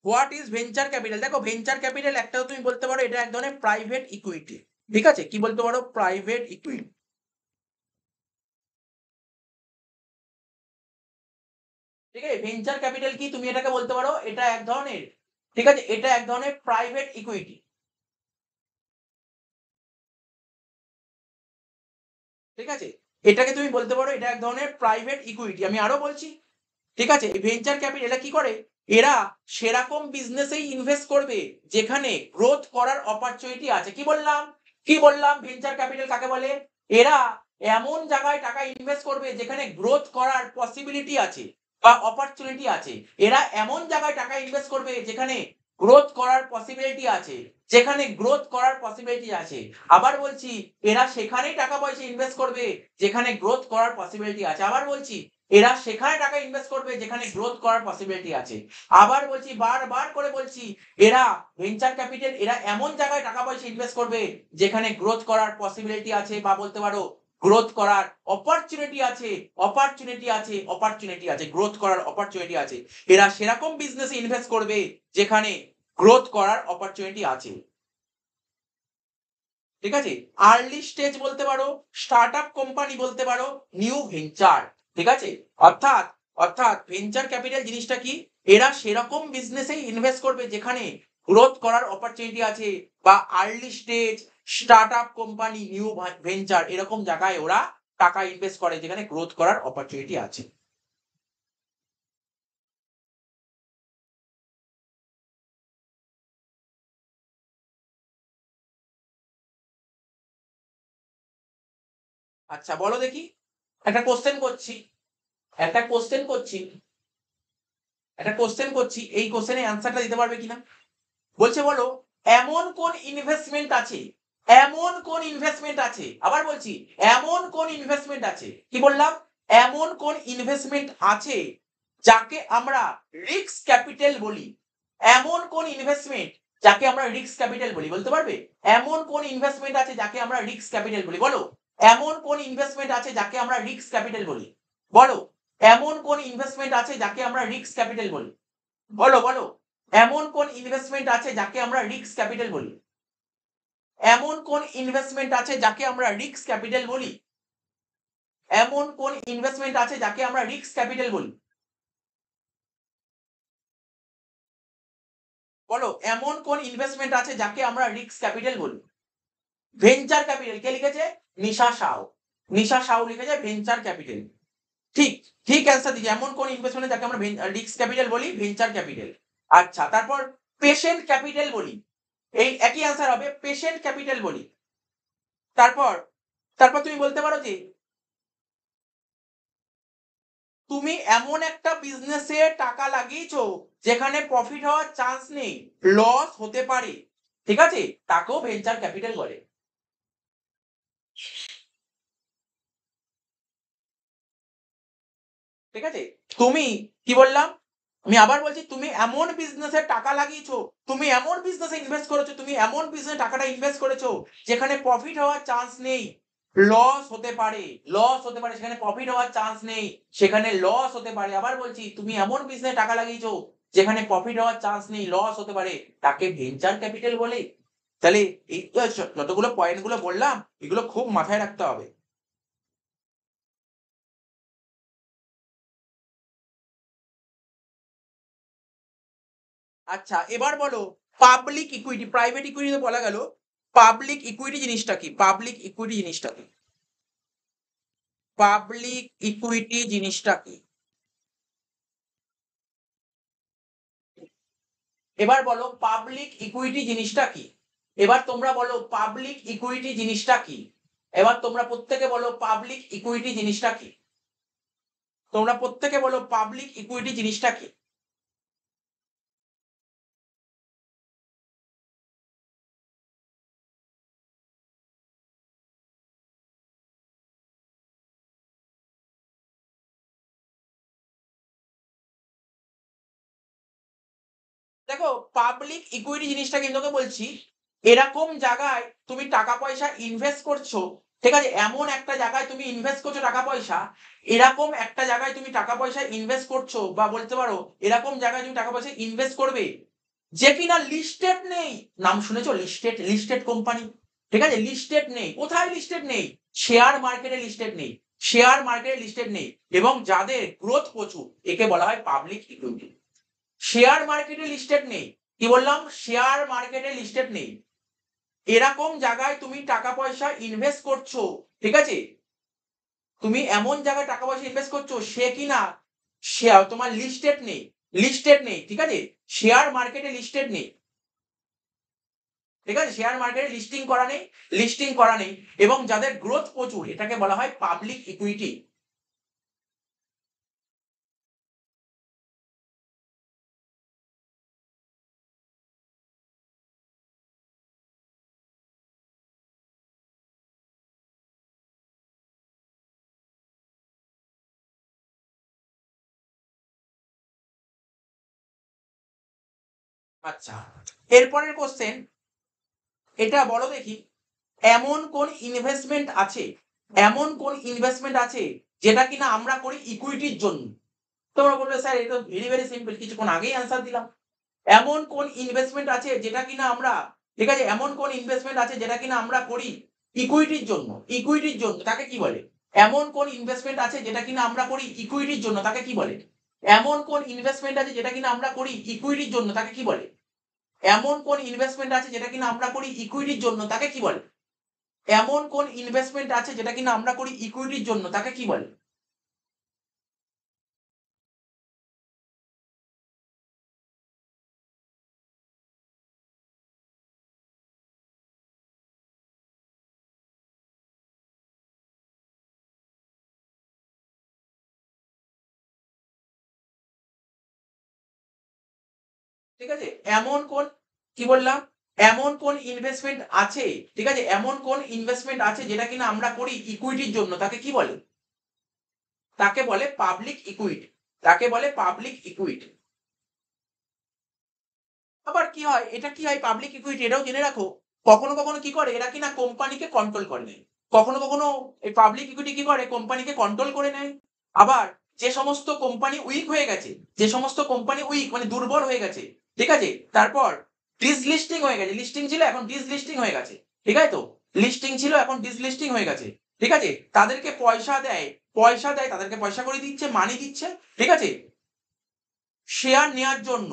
What is venture capital? দেখো, ভেঞ্চার ক্যাপিটাল একটা তুমি বলতে পারো এটা এক ধরনের প্রাইভেট ইকুইটি। ঠিক আছে, কি বলতে পারো? Private equity. ঠিক আছে, ভেঞ্চার ক্যাপিটাল কি তুমি এটাকে বলতে পারো এটা এক ধরনের, ঠিক আছে, এটা এক ধরনের প্রাইভেট ইকুইটি। ঠিক আছে, এটাকে তুমি বলতে পারো এটা এক ধরনের প্রাইভেট ইকুইটি। আমি আরো বলছি, ঠিক আছে, এই ভেঞ্চার ক্যাপিটাল এরা কি করে? এরা সেরকম বিজনেসেই ইনভেস্ট করবে যেখানে গ্রোথ করার অপরচুনিটি আছে। কি বললাম? কি বললাম? ভেঞ্চার ক্যাপিটাল কাকে বলে? এরা এমন জায়গায় টাকা ইনভেস্ট করবে যেখানে গ্রোথ করার পসিবিলিটি আছে বা অপরচুনিটি আছে। এরা এমন জায়গায় টাকা ইনভেস্ট করবে যেখানে গ্রোথ করার পসিবিলিটি আছে, যেখানে গ্রোথ করার পসিবিলিটি আছে। আবার বলছি, এরা সেখানেই টাকা পয়সা ইনভেস্ট করবে যেখানে গ্রোথ করার পসিবিলিটি আছে। আবার বলছি, এরা সেখানে টাকা ইনভেস্ট করবে যেখানে গ্রোথ করার পসিবিলিটি আছে। আবার বলছি, বারবার করে বলছি, এরা ভেঞ্চার ক্যাপিটাল এরা এমন জায়গায় টাকা পয়সা ইনভেস্ট করবে যেখানে গ্রোথ করার পসিবিলিটি আছে বা বলতে পারো গ্রোথ করার অপরচুনিটি আছে। অপরচুনিটি আছে, অপরচুনিটি আছে, গ্রোথ করার অপরচুনিটি আছে। এরা সেরকম বিজনেসে ইনভেস্ট করবে যেখানে গ্রোথ করার অপরচুনিটি আছে। ঠিক আছে, আর্লি স্টেজ বলতে পারো, স্টার্টআপ কোম্পানি বলতে পারো, নিউ ভেঞ্চার। ঠিক আছে, অর্থাৎ অর্থাৎ ভেঞ্চার ক্যাপিটাল জিনিসটা কি? এরা সেরকম বিজনেসেই ইনভেস্ট করবে যেখানে গ্রোথ করার অপরচুনিটি আছে, বা early stage, startup company, new venture এরকম জায়গায় ওরা টাকা ইনভেস্ট করে যেখানে গ্রোথ করার অপরচুনিটি আছে। আচ্ছা বলো দেখি, একটা কোশ্চেন করছি, একটা কোশ্চেন করছি, একটা কোশ্চেন করছি, এই কোশ্চেনের অ্যান্সারটা দিতে পারবে কিনা? বলছে বলো, এমন কোন ইনভেস্টমেন্ট আছে, এমন কোন ইনভেস্টমেন্ট আছে, আবার বলছি, এমন কোন ইনভেস্টমেন্ট আছে, কি বললাম? এমন কোন ইনভেস্টমেন্ট আছে যাকে আমরা রিস্ক ক্যাপিটাল বলি। এমন কোন ইনভেস্টমেন্ট যাকে আমরা রিস্ক ক্যাপিটাল বলি, বলতে পারবে? এমন কোন ইনভেস্টমেন্ট আছে যাকে আমরা রিস্ক ক্যাপিটাল বলি? বলো, এমন কোন ইনভেস্টমেন্ট আছে যাকে আমরা রিস্ক ক্যাপিটাল বলি? বলো, এমন কোন ইনভেস্টমেন্ট আছে যাকে আমরা রিস্ক ক্যাপিটাল বলি? বলো বলো, এমন কোন ইনভেস্টমেন্ট আছে যাকে আমরা রিস্ক ক্যাপিটাল বলি? এমন কোন ইনভেস্টমেন্ট আছে যাকে আমরা রিস্ক ক্যাপিটাল বলি? এমন কোন ইনভেস্টমেন্ট আছে যাকে আমরা রিস্ক ক্যাপিটাল বলি? বলো, এমন কোন ইনভেস্টমেন্ট আছে যাকে আমরা রিস্ক ক্যাপিটাল বলি? Venture capital. কে লিখেছে? নিশা সাউ। নিশা সাউ লিখেছে ভেঞ্চার ক্যাপিটাল। ঠিক, ঠিক অ্যান্সার দিয়েছে। এমন কোন ইনভেস্টমেন্ট যাকে আমরা রিস্ক ক্যাপিটাল বলি? Venture capital. আচ্ছা, তারপর পেশেন্ট ক্যাপিটাল বলি, এই একই অ্যান্সার হবে, পেশেন্ট ক্যাপিটাল বলি। তারপর তারপর তুমি বলতে পারো যে তুমি এমন একটা বিজনেসে টাকা লাগিয়েছো যেখানে প্রফিট হওয়ার চান্স নেই, লস হতে পারে। ঠিক আছে, তাকেও ভেঞ্চার ক্যাপিটাল বলে। ঠিক আছে, তুমি কি বললাম? আমি আবার বলছি, তুমি এমন বিজনেসে টাকা লাগিয়েছো, তুমি এমন বিজনেসে ইনভেস্ট করেছো, তুমি এমন বিজনেসে টাকাটা ইনভেস্ট করেছো যেখানে প্রফিট হওয়ার চান্স নেই, লস হতে পারে। লস হতে পারে, সেখানে প্রফিট হওয়ার চান্স নেই, সেখানে লস হতে পারে। আবার বলছি, তুমি এমন বিজনেসে টাকা লাগিয়েছো যেখানে প্রফিট হওয়ার চান্স নেই, লস হতে পারে, তাকে ভেঞ্চার ক্যাপিটাল বলে। তাহলে এই যতগুলো পয়েন্ট গুলো বললাম, এগুলো খুব মাথায় রাখতে হবে। আচ্ছা এবার বলো, পাবলিক ইকুইটি, প্রাইভেট ইকুইটি তো বলা গেল, পাবলিক ইকুইটি জিনিসটা কি? পাবলিক ইকুইটি জিনিসটা কি? পাবলিক ইকুইটি জিনিসটা কি? এবার বলো, পাবলিক ইকুইটি জিনিসটা কি? এবার তোমরা বলো, পাবলিক ইকুইটি জিনিসটা কি? এবার তোমরা প্রত্যেকে বলো, পাবলিক ইকুইটি জিনিসটা কি? তোমরা প্রত্যেকে বলো পাবলিক ইকুইটি জিনিসটা কি? দেখো, পাবলিক ইকুইটি জিনিসটা কিন্তু তোকে বলছি, এরকম জায়গায় তুমি টাকা পয়সা ইনভেস্ট করছো, ঠিক আছে, এমন একটা জায়গায় তুমি ইনভেস্ট করছো টাকা পয়সা, এরকম একটা জায়গায় তুমি টাকা পয়সা ইনভেস্ট করছো, বা বলতে পারো এরকম জায়গায় তুমি টাকা পয়সা ইনভেস্ট করবে যে কিনা লিস্টেড নেই। নাম শুনেছো? লিস্টেড, লিস্টেড কোম্পানি, ঠিক আছে, লিস্টেড নেই। কোথায় লিস্টেড নেই? শেয়ার মার্কেটে লিস্টেড নেই, শেয়ার মার্কেটে লিস্টেড নেই, এবং যাদের গ্রোথ প্রচুর, একে বলা হয় পাবলিক ইকুইটি। শেয়ার মার্কেটে লিস্টেড নেই, কি বললাম? শেয়ার মার্কেটে লিস্টেড নেই, এরকম জায়গায় তুমি টাকা পয়সা ইনভেস্ট করছো, ঠিক আছে, তুমি এমন জায়গায় টাকা পয়সা ইনভেস্ট করছো সে কিনা শেয়ার তোমার লিস্টেড নেই, লিস্টেড নেই, ঠিক আছে, শেয়ার মার্কেটে লিস্টেড নেই, ঠিক আছে, শেয়ার মার্কেটে লিস্টিং করা নেই, লিস্টিং করা নেই, এবং যাদের গ্রোথ প্রচুর, এটাকে বলা হয় পাবলিক ইকুইটি। আচ্ছা, এরপরের কোশ্চেন, এটা বলো দেখি, এমন কোন ইনভেস্টমেন্ট আছে, এমন কোন ইনভেস্টমেন্ট আছে যেটা কিনা আমরা করি ইকুইটির জন্য? তোমরা বলবে স্যার এটা ভেরি ভেরি সিম্পল, কিছুক্ষণ আগেই অ্যান্সার দিলাম। এমন কোন ইনভেস্টমেন্ট আছে যেটা কিনা আমরা, ঠিক আছে, এমন কোন ইনভেস্টমেন্ট আছে যেটা কিনা আমরা করি ইকুইটির জন্য, ইকুইটির জন্য তাকে কি বলে? এমন কোন ইনভেস্টমেন্ট আছে যেটা কিনা আমরা করি ইকুইটির জন্য তাকে কি বলে? এমন কোন ইনভেস্টমেন্ট আছে যেটা কিনা আমরা করি ইকুইটির জন্য তাকে কি বলে? এমন কোন ইনভেস্টমেন্ট আছে যেটা কিনা আমরা করি ইকুইটির জন্য তাকে কি বলে? এমন কোন ইনভেস্টমেন্ট আছে যেটা কিনা আমরা করি ইকুইটির জন্য তাকে কি বলে? ঠিক আছে, এমন কোন, কি বললাম, এমন কোন ইনভেস্টমেন্ট আছে, ঠিক আছে, এমন কোন ইনভেস্টমেন্ট আছে যেটা কিনা আমরা করি ইকুইটির জন্য তাকে কি বলে? তাকে বলে পাবলিক ইকুইটি, তাকে বলে পাবলিক ইকুইটি। আবার কি হয়, এটা কি হয় পাবলিক ইকুইটি, এটাও জেনে রাখো, কখনো কখনো কি করে এরা কিনা কোম্পানিকে কন্ট্রোল করে নেয়, কখনো কখনো এই পাবলিক ইকুইটি কি করে কোম্পানিকে কন্ট্রোল করে নেয়। আবার যে সমস্ত কোম্পানি উইক হয়ে গেছে, যে সমস্ত কোম্পানি উইক মানে দুর্বল হয়ে গেছে, ঠিক আছে, তারপর ডিসলিস্টিং হয়ে গেছে, লিস্টিং ছিল এখন ডিসলিস্টিং হয়ে গেছে, ঠিক আছে, তো লিস্টিং ছিল এখন ডিসলিস্টিং হয়ে গেছে, ঠিক আছে, তাদেরকে পয়সা দেয়, পয়সা দেয়, তাদেরকে পয়সা করে দিচ্ছে, মানি দিচ্ছে, ঠিক আছে, শেয়ার নেওয়ার জন্য,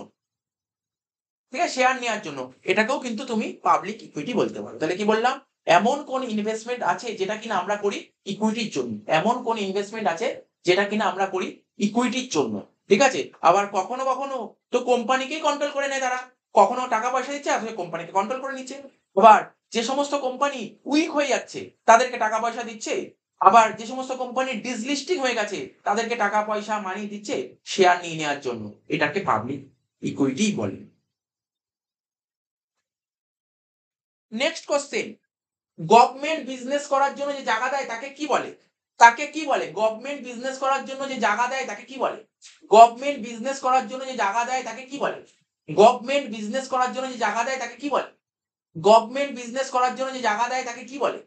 ঠিক আছে, শেয়ার নেওয়ার জন্য, এটাকেও কিন্তু তুমি পাবলিক ইকুইটি বলতে পারো। তাহলে কি বললাম? এমন কোন ইনভেস্টমেন্ট আছে যেটা কিনা আমরা করি ইকুইটির জন্য, এমন কোন ইনভেস্টমেন্ট আছে যেটা কিনা আমরা করি ইকুইটির জন্য, ঠিক আছে। আবার কখনো কখনো তো কোম্পানিকেই কন্ট্রোল করে নেয় তারা, কখনো টাকা পয়সা দিচ্ছে আসলে কোম্পানিকে কন্ট্রোল করে নিচ্ছে। আবার যে সমস্ত কোম্পানি উইক হয়ে যাচ্ছে তাদেরকে টাকা পয়সা দিচ্ছে, আবার যে সমস্ত কোম্পানি ডিসলিস্টিং হয়ে গেছে তাদেরকে টাকা পয়সা মানি দিচ্ছে শেয়ার নিয়ে নেওয়ার জন্য, এটাকে পাবলিক ইকুইটি বলে। নেক্সট কোশ্চেন, গভর্নমেন্ট বিজনেস করার জন্য যে জায়গা দেয় তাকে কি বলে? তাকে কি বলে? গভর্নমেন্ট বিজনেস করার জন্য যে জায়গা দেয় তাকে কি বলে? গভর্নমেন্ট বিজনেস করার জন্য যে জায়গা দেয় তাকে কি বলে? গভর্নমেন্ট বিজনেস করার জন্য যে জায়গা দেয় তাকে কি বলে? গভর্নমেন্ট বিজনেস করার জন্য যে জায়গা দেয় তাকে কি বলে?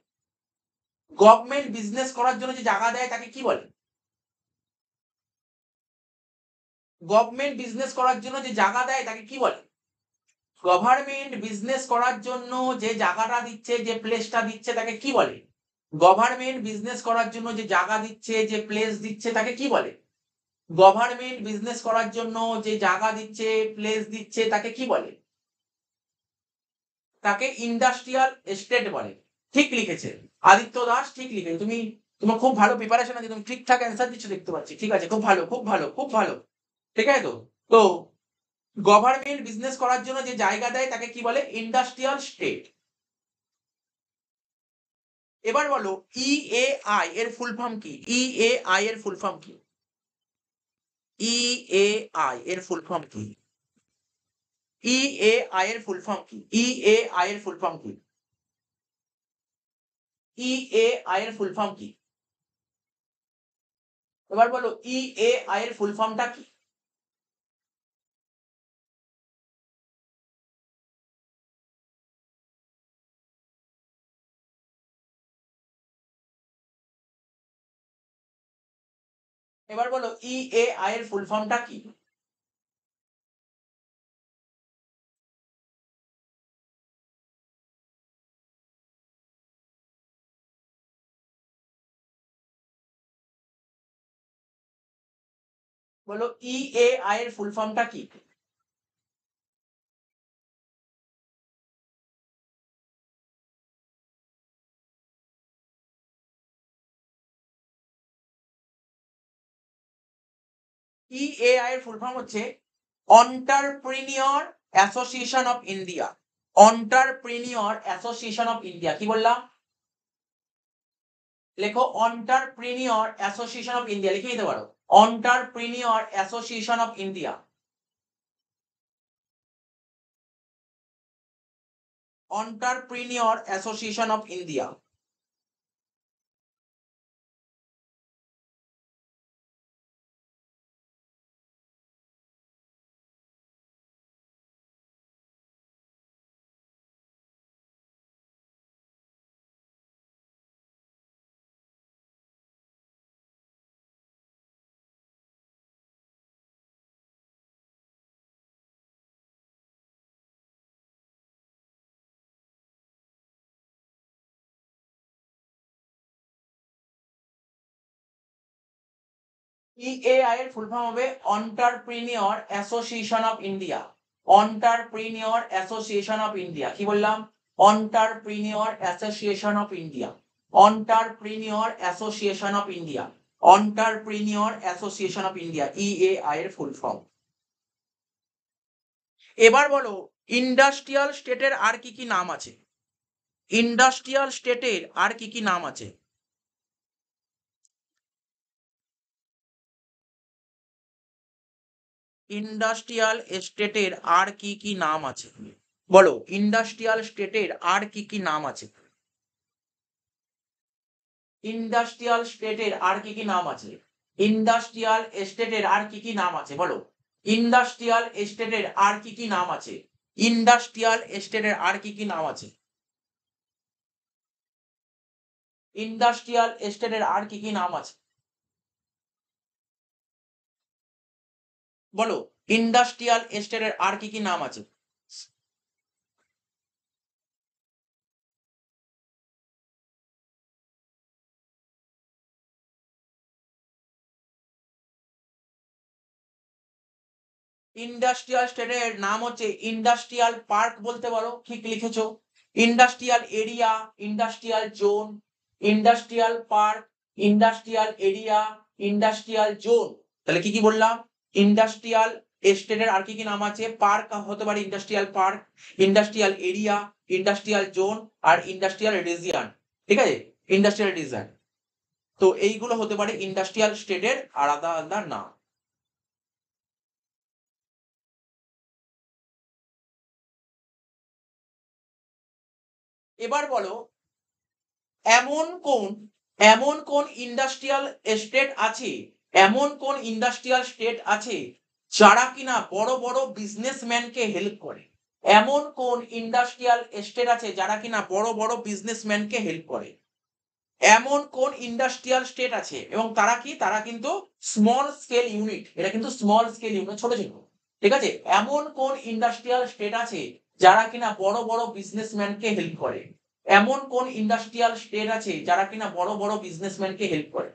গভর্নমেন্ট বিজনেস করার জন্য যে জায়গা দেয় তাকে কি বলে? গভর্নমেন্ট বিজনেস করার জন্য যে জায়গা দেয় তাকে কি বলে? গভর্নমেন্ট বিজনেস করার জন্য যে জায়গাটা দিচ্ছে, যে প্লেসটা দিচ্ছে তাকে কি বলে? গভর্নমেন্ট বিজনেস করার জন্য যে জায়গা দিচ্ছে, যে প্লেস দিচ্ছে তাকে কি বলে? গভর্নমেন্ট বিজনেস করার জন্য যে জায়গা দিচ্ছে, প্লেস দিচ্ছে তাকে কি বলে? তাকে ইন্ডাস্ট্রিয়াল এস্টেট বলে। ঠিক লিখেছে আদিত্য দাস, ঠিক লিখেছে। তুমি, তোমার খুব ভালো প্রিপারেশন আছে, তুমি ঠিকঠাক অ্যান্সার দিচ্ছ দেখতে পাচ্ছি, ঠিক আছে, খুব ভালো, খুব ভালো, খুব ভালো, ঠিক আছে। তো তো গভর্নমেন্ট বিজনেস করার জন্য যে জায়গা দেয় তাকে কি বলে? Industrial state. এবার বলো ইএআই এর ফুল ফর্ম কি? ইএআই এর ফুল ফর্ম কি? EAI এর ফুল ফর্ম কি? EAI এর ফুল ফর্ম কি? EAI এর ফুল ফর্ম কি? EAI এর ফুল ফর্ম কি? এবার বলো EAI এর ফুল ফর্মটা কি? এবার বলো EAI এর ফুল ফর্মটা কি? বলো EAI এর ফুল ফর্মটা কি? EAI এর ফুল ফর্ম হচ্ছে entrepreneur association of India. Entrepreneur association of India. কি বললাম? লেখো এন্টারপ্রেনিউর অ্যাসোসিয়েশন অফ ইন্ডিয়া, লিখে নিতে পারো। Entrepreneur association of India. Entrepreneur association of India. EAI এর ফুল ফর্ম হবে entrepreneur association of India. Entrepreneur association of India. কি বললাম? Entrepreneur association of India. Entrepreneur association of India. Entrepreneur association of India EAI এর full form. এবার বলো industrial স্টেটের আর কি কি নাম আছে? ইন্ডাস্ট্রিয়াল স্টেটের আর কি কি নাম আছে? ইন্ডাস্ট্রিয়াল স্টেটের আর কি কি নাম আছে? বলো ইন্ডাস্ট্রিয়াল স্টেটের আর কি কি নাম আছে? ইন্ডাস্ট্রিয়াল স্টেটের আর কি কি নাম আছে? ইন্ডাস্ট্রিয়াল স্টেটের আর কি কি নাম আছে? বলো ইন্ডাস্ট্রিয়াল স্টেটের আর কি কি নাম আছে? ইন্ডাস্ট্রিয়াল স্টেটের আর কি কি নাম আছে? ইন্ডাস্ট্রিয়াল স্টেটের আর কি কি নাম আছে? বলো ইন্ডাস্ট্রিয়াল স্টেটের আর কি কি নাম আছে? ইন্ডাস্ট্রিয়াল স্টেটের নাম হচ্ছে ইন্ডাস্ট্রিয়াল পার্ক বলতে পারো, ঠিক লিখেছো। Industrial area, industrial zone, industrial park, industrial area, industrial zone. তাহলে কি কি বললাম? ইন্ডাস্ট্রিয়াল স্টেটের আর কি কি নাম আছে? পার্ক হতে পারে industrial park, industrial area, industrial zone আর ইন্ডাস্ট্রিয়াল রিজিয়ন। ঠিক আছে, ইন্ডাস্ট্রিয়াল রিজিয়ন। তো এইগুলো হতে পারে ইন্ডাস্ট্রিয়াল স্টেটের আলাদা আলাদা নাম। এবার বলো এমন কোন এমন কোন ইন্ডাস্ট্রিয়াল স্টেট আছে, এমন কোন ইন্ডাস্ট্রিয়াল স্টেট আছে যারা কিনা বড় বড় বিজনেসম্যানকে হেল্প করে? এমন কোন ইন্ডাস্ট্রিয়াল স্টেট আছে যারা কিনা বড় বড় বিজনেসম্যানকে হেল্প করে? এমন কোন ইন্ডাস্ট্রিয়াল স্টেট আছে এবং তারা কি, তারা কিন্তু স্মল স্কেল ইউনিট, এটা কিন্তু স্মল স্কেল ইউনিট, ছোট ছোট। ঠিক আছে, এমন কোন ইন্ডাস্ট্রিয়াল স্টেট আছে যারা কিনা বড় বড় বিজনেসম্যানকে হেল্প করে? এমন কোন ইন্ডাস্ট্রিয়াল স্টেট আছে যারা কিনা বড় বড় বিজনেসম্যানকে হেল্প করে?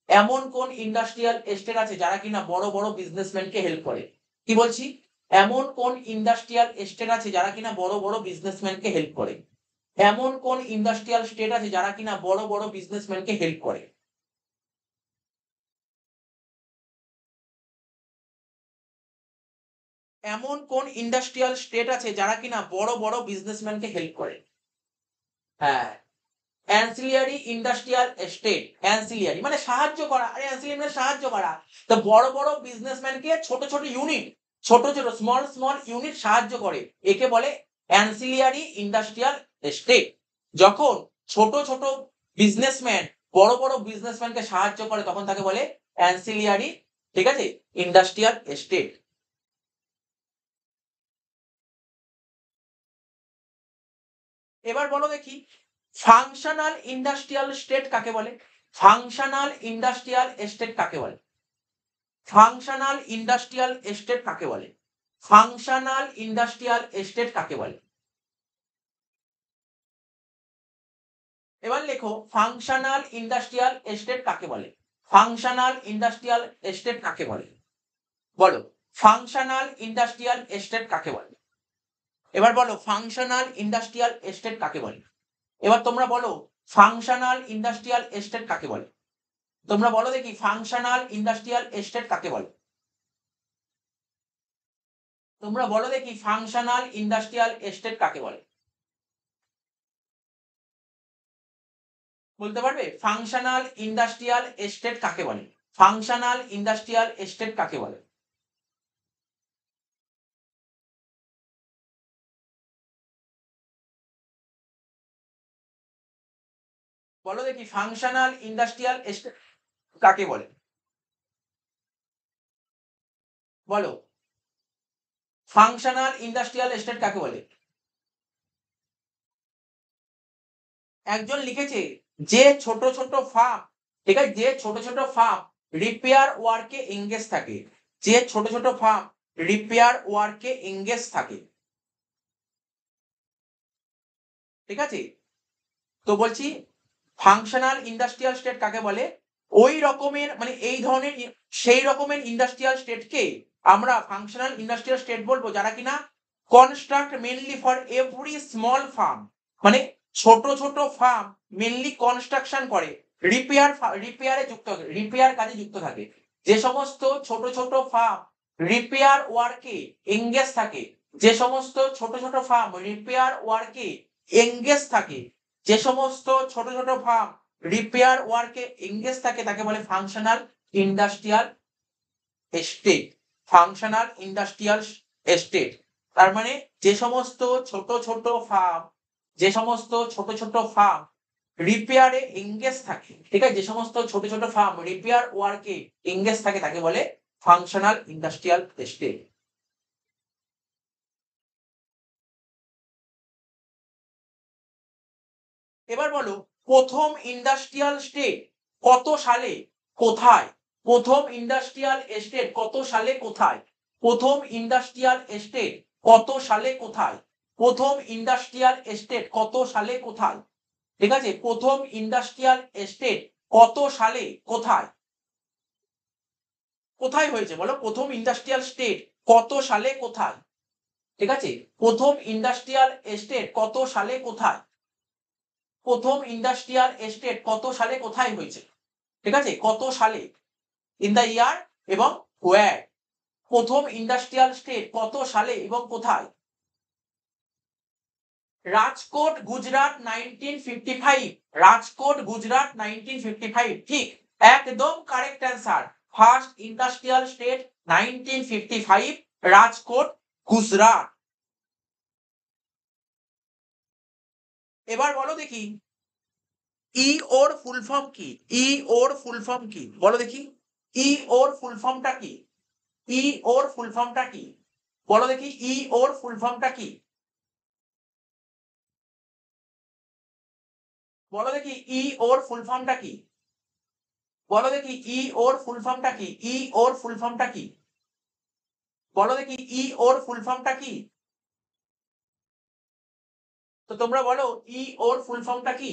এমন কোন ইন্ডাস্ট্রিয়াল স্টেট আছে যারা কিনা বড় বড় বিজনেসম্যানকে হেল্প করে? কি বলছি? এমন কোন ইন্ডাস্ট্রিয়াল স্টেট আছে যারা কিনা বড় বড় বিজনেসম্যানকে হেল্প করে? এমন কোন ইন্ডাস্ট্রিয়াল স্টেট আছে যারা কিনা বড় বড় বিজনেসম্যানকে হেল্প করে? এমন কোন ইন্ডাস্ট্রিয়াল স্টেট আছে যারা কিনা বড় বড় বিজনেসম্যানকে হেল্প করে? হ্যাঁ, অ্যান্সিলিয়ারি ইন্ডাস্ট্রিয়াল এস্টেট, অ্যান্সিলিয়ারি মানে সাহায্য করা, আরে অ্যান্সিলিয়ারি মানে সাহায্য করা। তো বড় বড় বিজনেসম্যানকে ছোট ছোট ইউনিট, ছোট ছোট স্মল স্মল ইউনিট সাহায্য করে, একে বলে অ্যান্সিলিয়ারি ইন্ডাস্ট্রিয়াল এস্টেট। যখন ছোট ছোট বিজনেসম্যান বড় বড় বিজনেসম্যানকে সাহায্য করে তখন তাকে বলে অ্যান্সিলিয়ারি, ঠিক আছে, ইন্ডাস্ট্রিয়াল এস্টেট। এবার বলো দেখি ফাংশনাল ইন্ডাস্ট্রিয়াল স্টেট কাকে বলে? ফাংশনাল ইন্ডাস্ট্রিয়াল এস্টেট কাকে বলে? ফাংশনাল ইন্ডাস্ট্রিয়াল এস্টেট কাকে বলে? ফাংশনাল ইন্ডাস্ট্রিয়াল এস্টেট কাকে বলে? এবার লেখো ফাংশনাল ইন্ডাস্ট্রিয়াল এস্টেট কাকে বলে? ফাংশনাল ইন্ডাস্ট্রিয়াল এস্টেট কাকে বলে? বলো ফাংশনাল ইন্ডাস্ট্রিয়াল এস্টেট কাকে বলে? এবার বলো ফাংশনাল ইন্ডাস্ট্রিয়াল এস্টেট কাকে বলে? এবার তোমরা বলো ফাংশনাল ইন্ডাস্ট্রিয়াল এস্টেট কাকে বলে? তোমরা বলো দেখি ফাংশনাল ইন্ডাস্ট্রিয়াল এস্টেট কাকে বলে? তোমরা বলো দেখি ফাংশনাল ইন্ডাস্ট্রিয়াল এস্টেট কাকে বলে? বলতে পারবে ফাংশনাল ইন্ডাস্ট্রিয়াল এস্টেট কাকে বলে? ফাংশনাল ইন্ডাস্ট্রিয়াল এস্টেট কাকে বলে? বলো দেখি ফাংশনাল ইন্ডাস্ট্রিয়াল এস্টেট কাকে বলে? বলো ফাংশনাল ইন্ডাস্ট্রিয়াল এস্টেট কাকে বলে? একজন লিখেছে যে ছোট ছোট ফার্ম, ঠিক আছে, যে ছোট ছোট ফার্ম রিপেয়ার ওয়ার্কে এঙ্গেজ থাকে, যে ছোট ছোট ফার্ম রিপেয়ার ওয়ার্কে এঙ্গেজ থাকে, ঠিক আছে। তো বলছি ফাংশনাল ইন্ডাস্ট্রিয়াল স্টেট কাকে বলে? ওই রকমের মানে এই ধরনের সেই রকমের ইন্ডাস্ট্রিয়াল স্টেটকে আমরা ফাংশনাল ইন্ডাস্ট্রিয়াল স্টেট বলবো যারা কিনা construct mainly for every small farm, মানে ছোট ছোট ফার্ম মেনলি কনস্ট্রাকশন করে, রিপেয়ারে যুক্ত থাকে, রিপেয়ার কাজে যুক্ত থাকে। যে সমস্ত ছোট ছোট ফার্ম রিপেয়ার ওয়ার্কে এঙ্গেজ থাকে, যে সমস্ত ছোট ছোট ফার্ম রিপেয়ার ওয়ার্কে এঙ্গেজ থাকে, যে সমস্ত ছোট ছোট ফার্ম রিপেয়ার ওয়ার্কে এঙ্গেজ থাকে তাকে বলে functional industrial estate. Functional industrial estate তার মানে যে সমস্ত ছোট ছোট ফার্ম, যে সমস্ত ছোট ছোট ফার্ম রিপেয়ারে এঙ্গেজ থাকে, ঠিক আছে, যে সমস্ত ছোট ছোট ফার্ম রিপেয়ার ওয়ার্কে এঙ্গেজ থাকে তাকে বলে ফাংশনাল ইন্ডাস্ট্রিয়াল এস্টেট। এবার বলো প্রথম ইন্ডাস্ট্রিয়াল স্টেট কত সালে কোথায়? প্রথম ইন্ডাস্ট্রিয়াল এস্টেট কত সালে কোথায়? প্রথম ইন্ডাস্ট্রিয়াল এস্টেট কত সালে কোথায়? প্রথম ইন্ডাস্ট্রিয়াল এস্টেট কত সালে কোথায়? ঠিক আছে, প্রথম ইন্ডাস্ট্রিয়াল এস্টেট কত সালে কোথায়? কোথায় হয়েছে বলো প্রথম ইন্ডাস্ট্রিয়াল স্টেট কত সালে কোথায়? ঠিক আছে, প্রথম ইন্ডাস্ট্রিয়াল এস্টেট কত সালে কোথায়? প্রথম ইন্ডাস্ট্রিয়াল এস্টেট কত সালে কোথায় হয়েছে? ঠিক আছে, কত সালে, ইন দা ইয়ার এবং হোয়ার। প্রথম ইন্ডাস্ট্রিয়াল স্টেট কত সালে এবং কোথায়? রাজকোট গুজরাট 1955, রাজকোট গুজরাট 1955, ঠিক একদম correct answer. First industrial state 1955, Rajkot Gujarat. এবার বলো দেখি ই ওর ফুল ফর্ম কি? ই ওর ফুল ফর্ম কি বলো দেখি? ই ওর ফুল ফর্মটা কি? ই ওর ফুল ফর্মটা কি বলো দেখি? ই ওর ফুল ফর্মটা কি বলো দেখি? ই ওর ফুল ফর্মটা কি বলো দেখি? ই ওর ফুল ফর্মটা কি? ই ওর ফুল ফর্মটা কি বলো দেখি? ই ওর ফুল ফর্মটা কি? তো তোমরা বলো ই ওর ফুল ফর্মটা কি?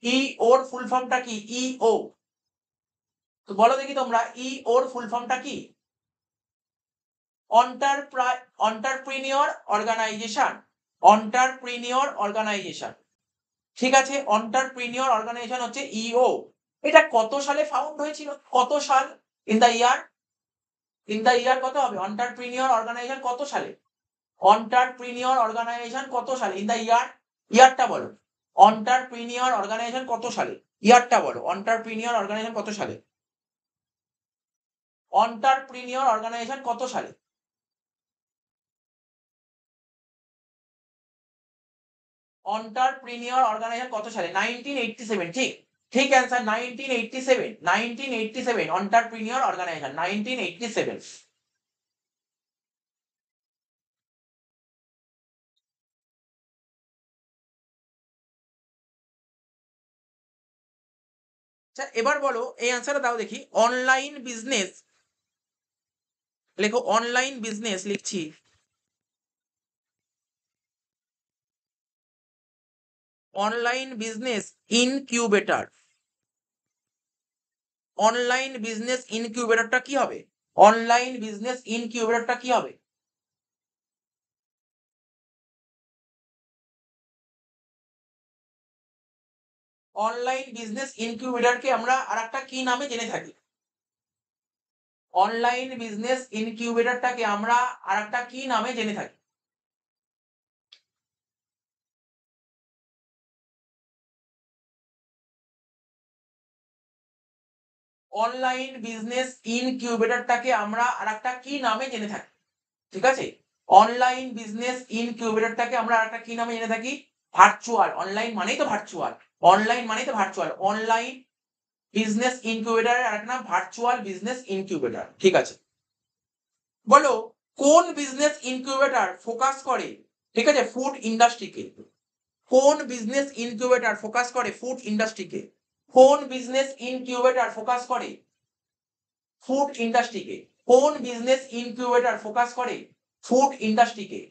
ই ওর ফুল ফর্মটা কি? ই ও, তো বলো দেখি তোমরা ই ওর ফুল ফর্মটা কি? অন্টারপ্রিনিয়র অর্গানাইজেশন, অন্টারপ্রিনিয়র অর্গানাইজেশন, ঠিক আছে, অন্টারপ্রিনিয়র অর্গানাইজেশন হচ্ছে ইও। এটা কত সালে ফাউন্ড হয়েছিল? কত সাল? In the year, in the ইয়ার কত হবে? অন্টারপ্রিনিয়র অর্গানাইজেশন কত সালে? অন্টারপ্রিনিয়র অর্গানাইজেশন কত সালে? ইন দা ইয়ার, ইয়ারটা বলো। অন্টারপ্রিনিয়র অর্গানাইজেশন কত সালে? ইয়ারটা বলো, অন্টারপ্রিনিয়র অর্গানাইজেশন কত সালে? অন্টারপ্রিনিয়র অর্গানাইজেশন কত সালে? অন্টারপ্রিনিয়র অর্গানাইজেশন কত সালে? 1987, ঠিক ঠিক অ্যান্সার 1987, 1987 অন্টারপ্রিনিয়র অর্গানাইজেশন 1987। আচ্ছা এবার বলো, এই অ্যান্সারটা দাও দেখি। অনলাইন বিজনেস, লেখো অনলাইন বিজনেস, লিখছি। Online business incubator, online business ইনকিউবেটরটা কি হবে? অনলাইন বিজনেস ইনকিউবেটরটা কি হবে? অনলাইন বিজনেস ইনকিউবেটরকে আমরা আরেকটা কি নামে জেনে থাকি? অনলাইন বিজনেস ইনকিউবেটরটাকে আমরা আরেকটা কি নামে জেনে থাকি? অনলাইন বিজনেস ইনকিউবেটরটাকে আমরা আরেকটা কি নামে জেনে থাকি? ঠিক আছে, অনলাইন বিজনেস ইনকিউবেটরটাকে আমরা আরেকটা কি নামে জেনে থাকি? ভার্চুয়াল। অনলাইন মানেই তো ভার্চুয়াল, অনলাইন মানেই তো ভার্চুয়াল। অনলাইন বিজনেস ইনকিউবেটরের আরেকটা নাম ভার্চুয়াল বিজনেস ইনকিউবেটর। ঠিক আছে, বলো কোন বিজনেস ইনকিউবেটর ফোকাস করে, ঠিক আছে, ফুড ইন্ডাস্ট্রিকে? কোন বিজনেস ইনকিউবেটর ফোকাস করে ফুড ইন্ডাস্ট্রিকে? কোন বিজনেস ইনকিউবেটর ফোকাস করে ফুড ইন্ডাস্ট্রিকে? কোন বিজনেস ইনকিউবেটর ফোকাস করে ফুড ইন্ডাস্ট্রিকে?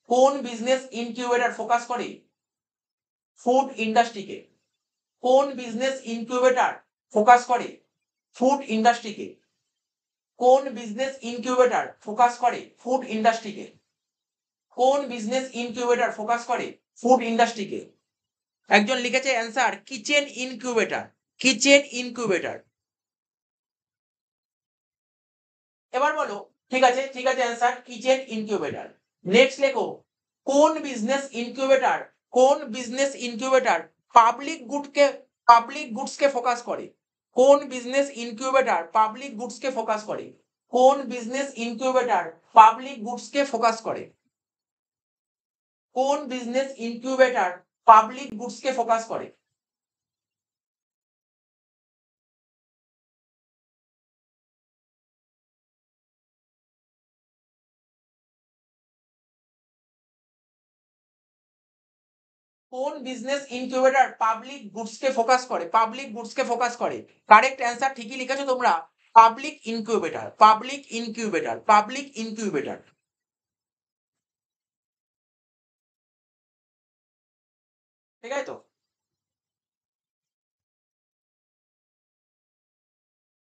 কোন বিজনেস ইনকিউবেটর ফোকাস করে ফুড ইন্ডাস্ট্রিকে? কোন বিজনেস ইনকিউবেটর ফোকাস করে ফুড ইন্ডাস্ট্রিকে? কোন বিজনেস ইনকিউবেটর ফোকাস করে ফুড ইন্ডাস্ট্রিকে? কোন বিজনেস ইনকিউবেটর ফোকাস করে ফুড ইন্ডাস্ট্রিকে? একজন লিখেছে answer kitchen incubator, kitchen incubator. এবার বলো, ঠিক আছে ঠিক আছে, অ্যান্সার কিচেন ইনকিউবেটর। নেক্সট লেখো কোন বিজনেস ইনকিউবেটর, কোন বিজনেস ইনকিউবেটর পাবলিক গুডসকে ফোকাস করে? কোন বিজনেস ইনকিউবেটর পাবলিক গুডসকে ফোকাস করে? কোন বিজনেস ইনকিউবেটর পাবলিক গুডসকে ফোকাস করে? কোন বিজনেস ইনকিউবেটর পাবলিক গুডসকে ফোকাস করে? কোন বিজনেস ইনকিউবেটর পাবলিক গুডসকে ফোকাস করে? পাবলিক গুডসকে ফোকাস করে। কারেক্ট অ্যান্সার ঠিকই লিখেছো তোমরা, public incubator, public incubator, public incubator. ঠিক আছে তো?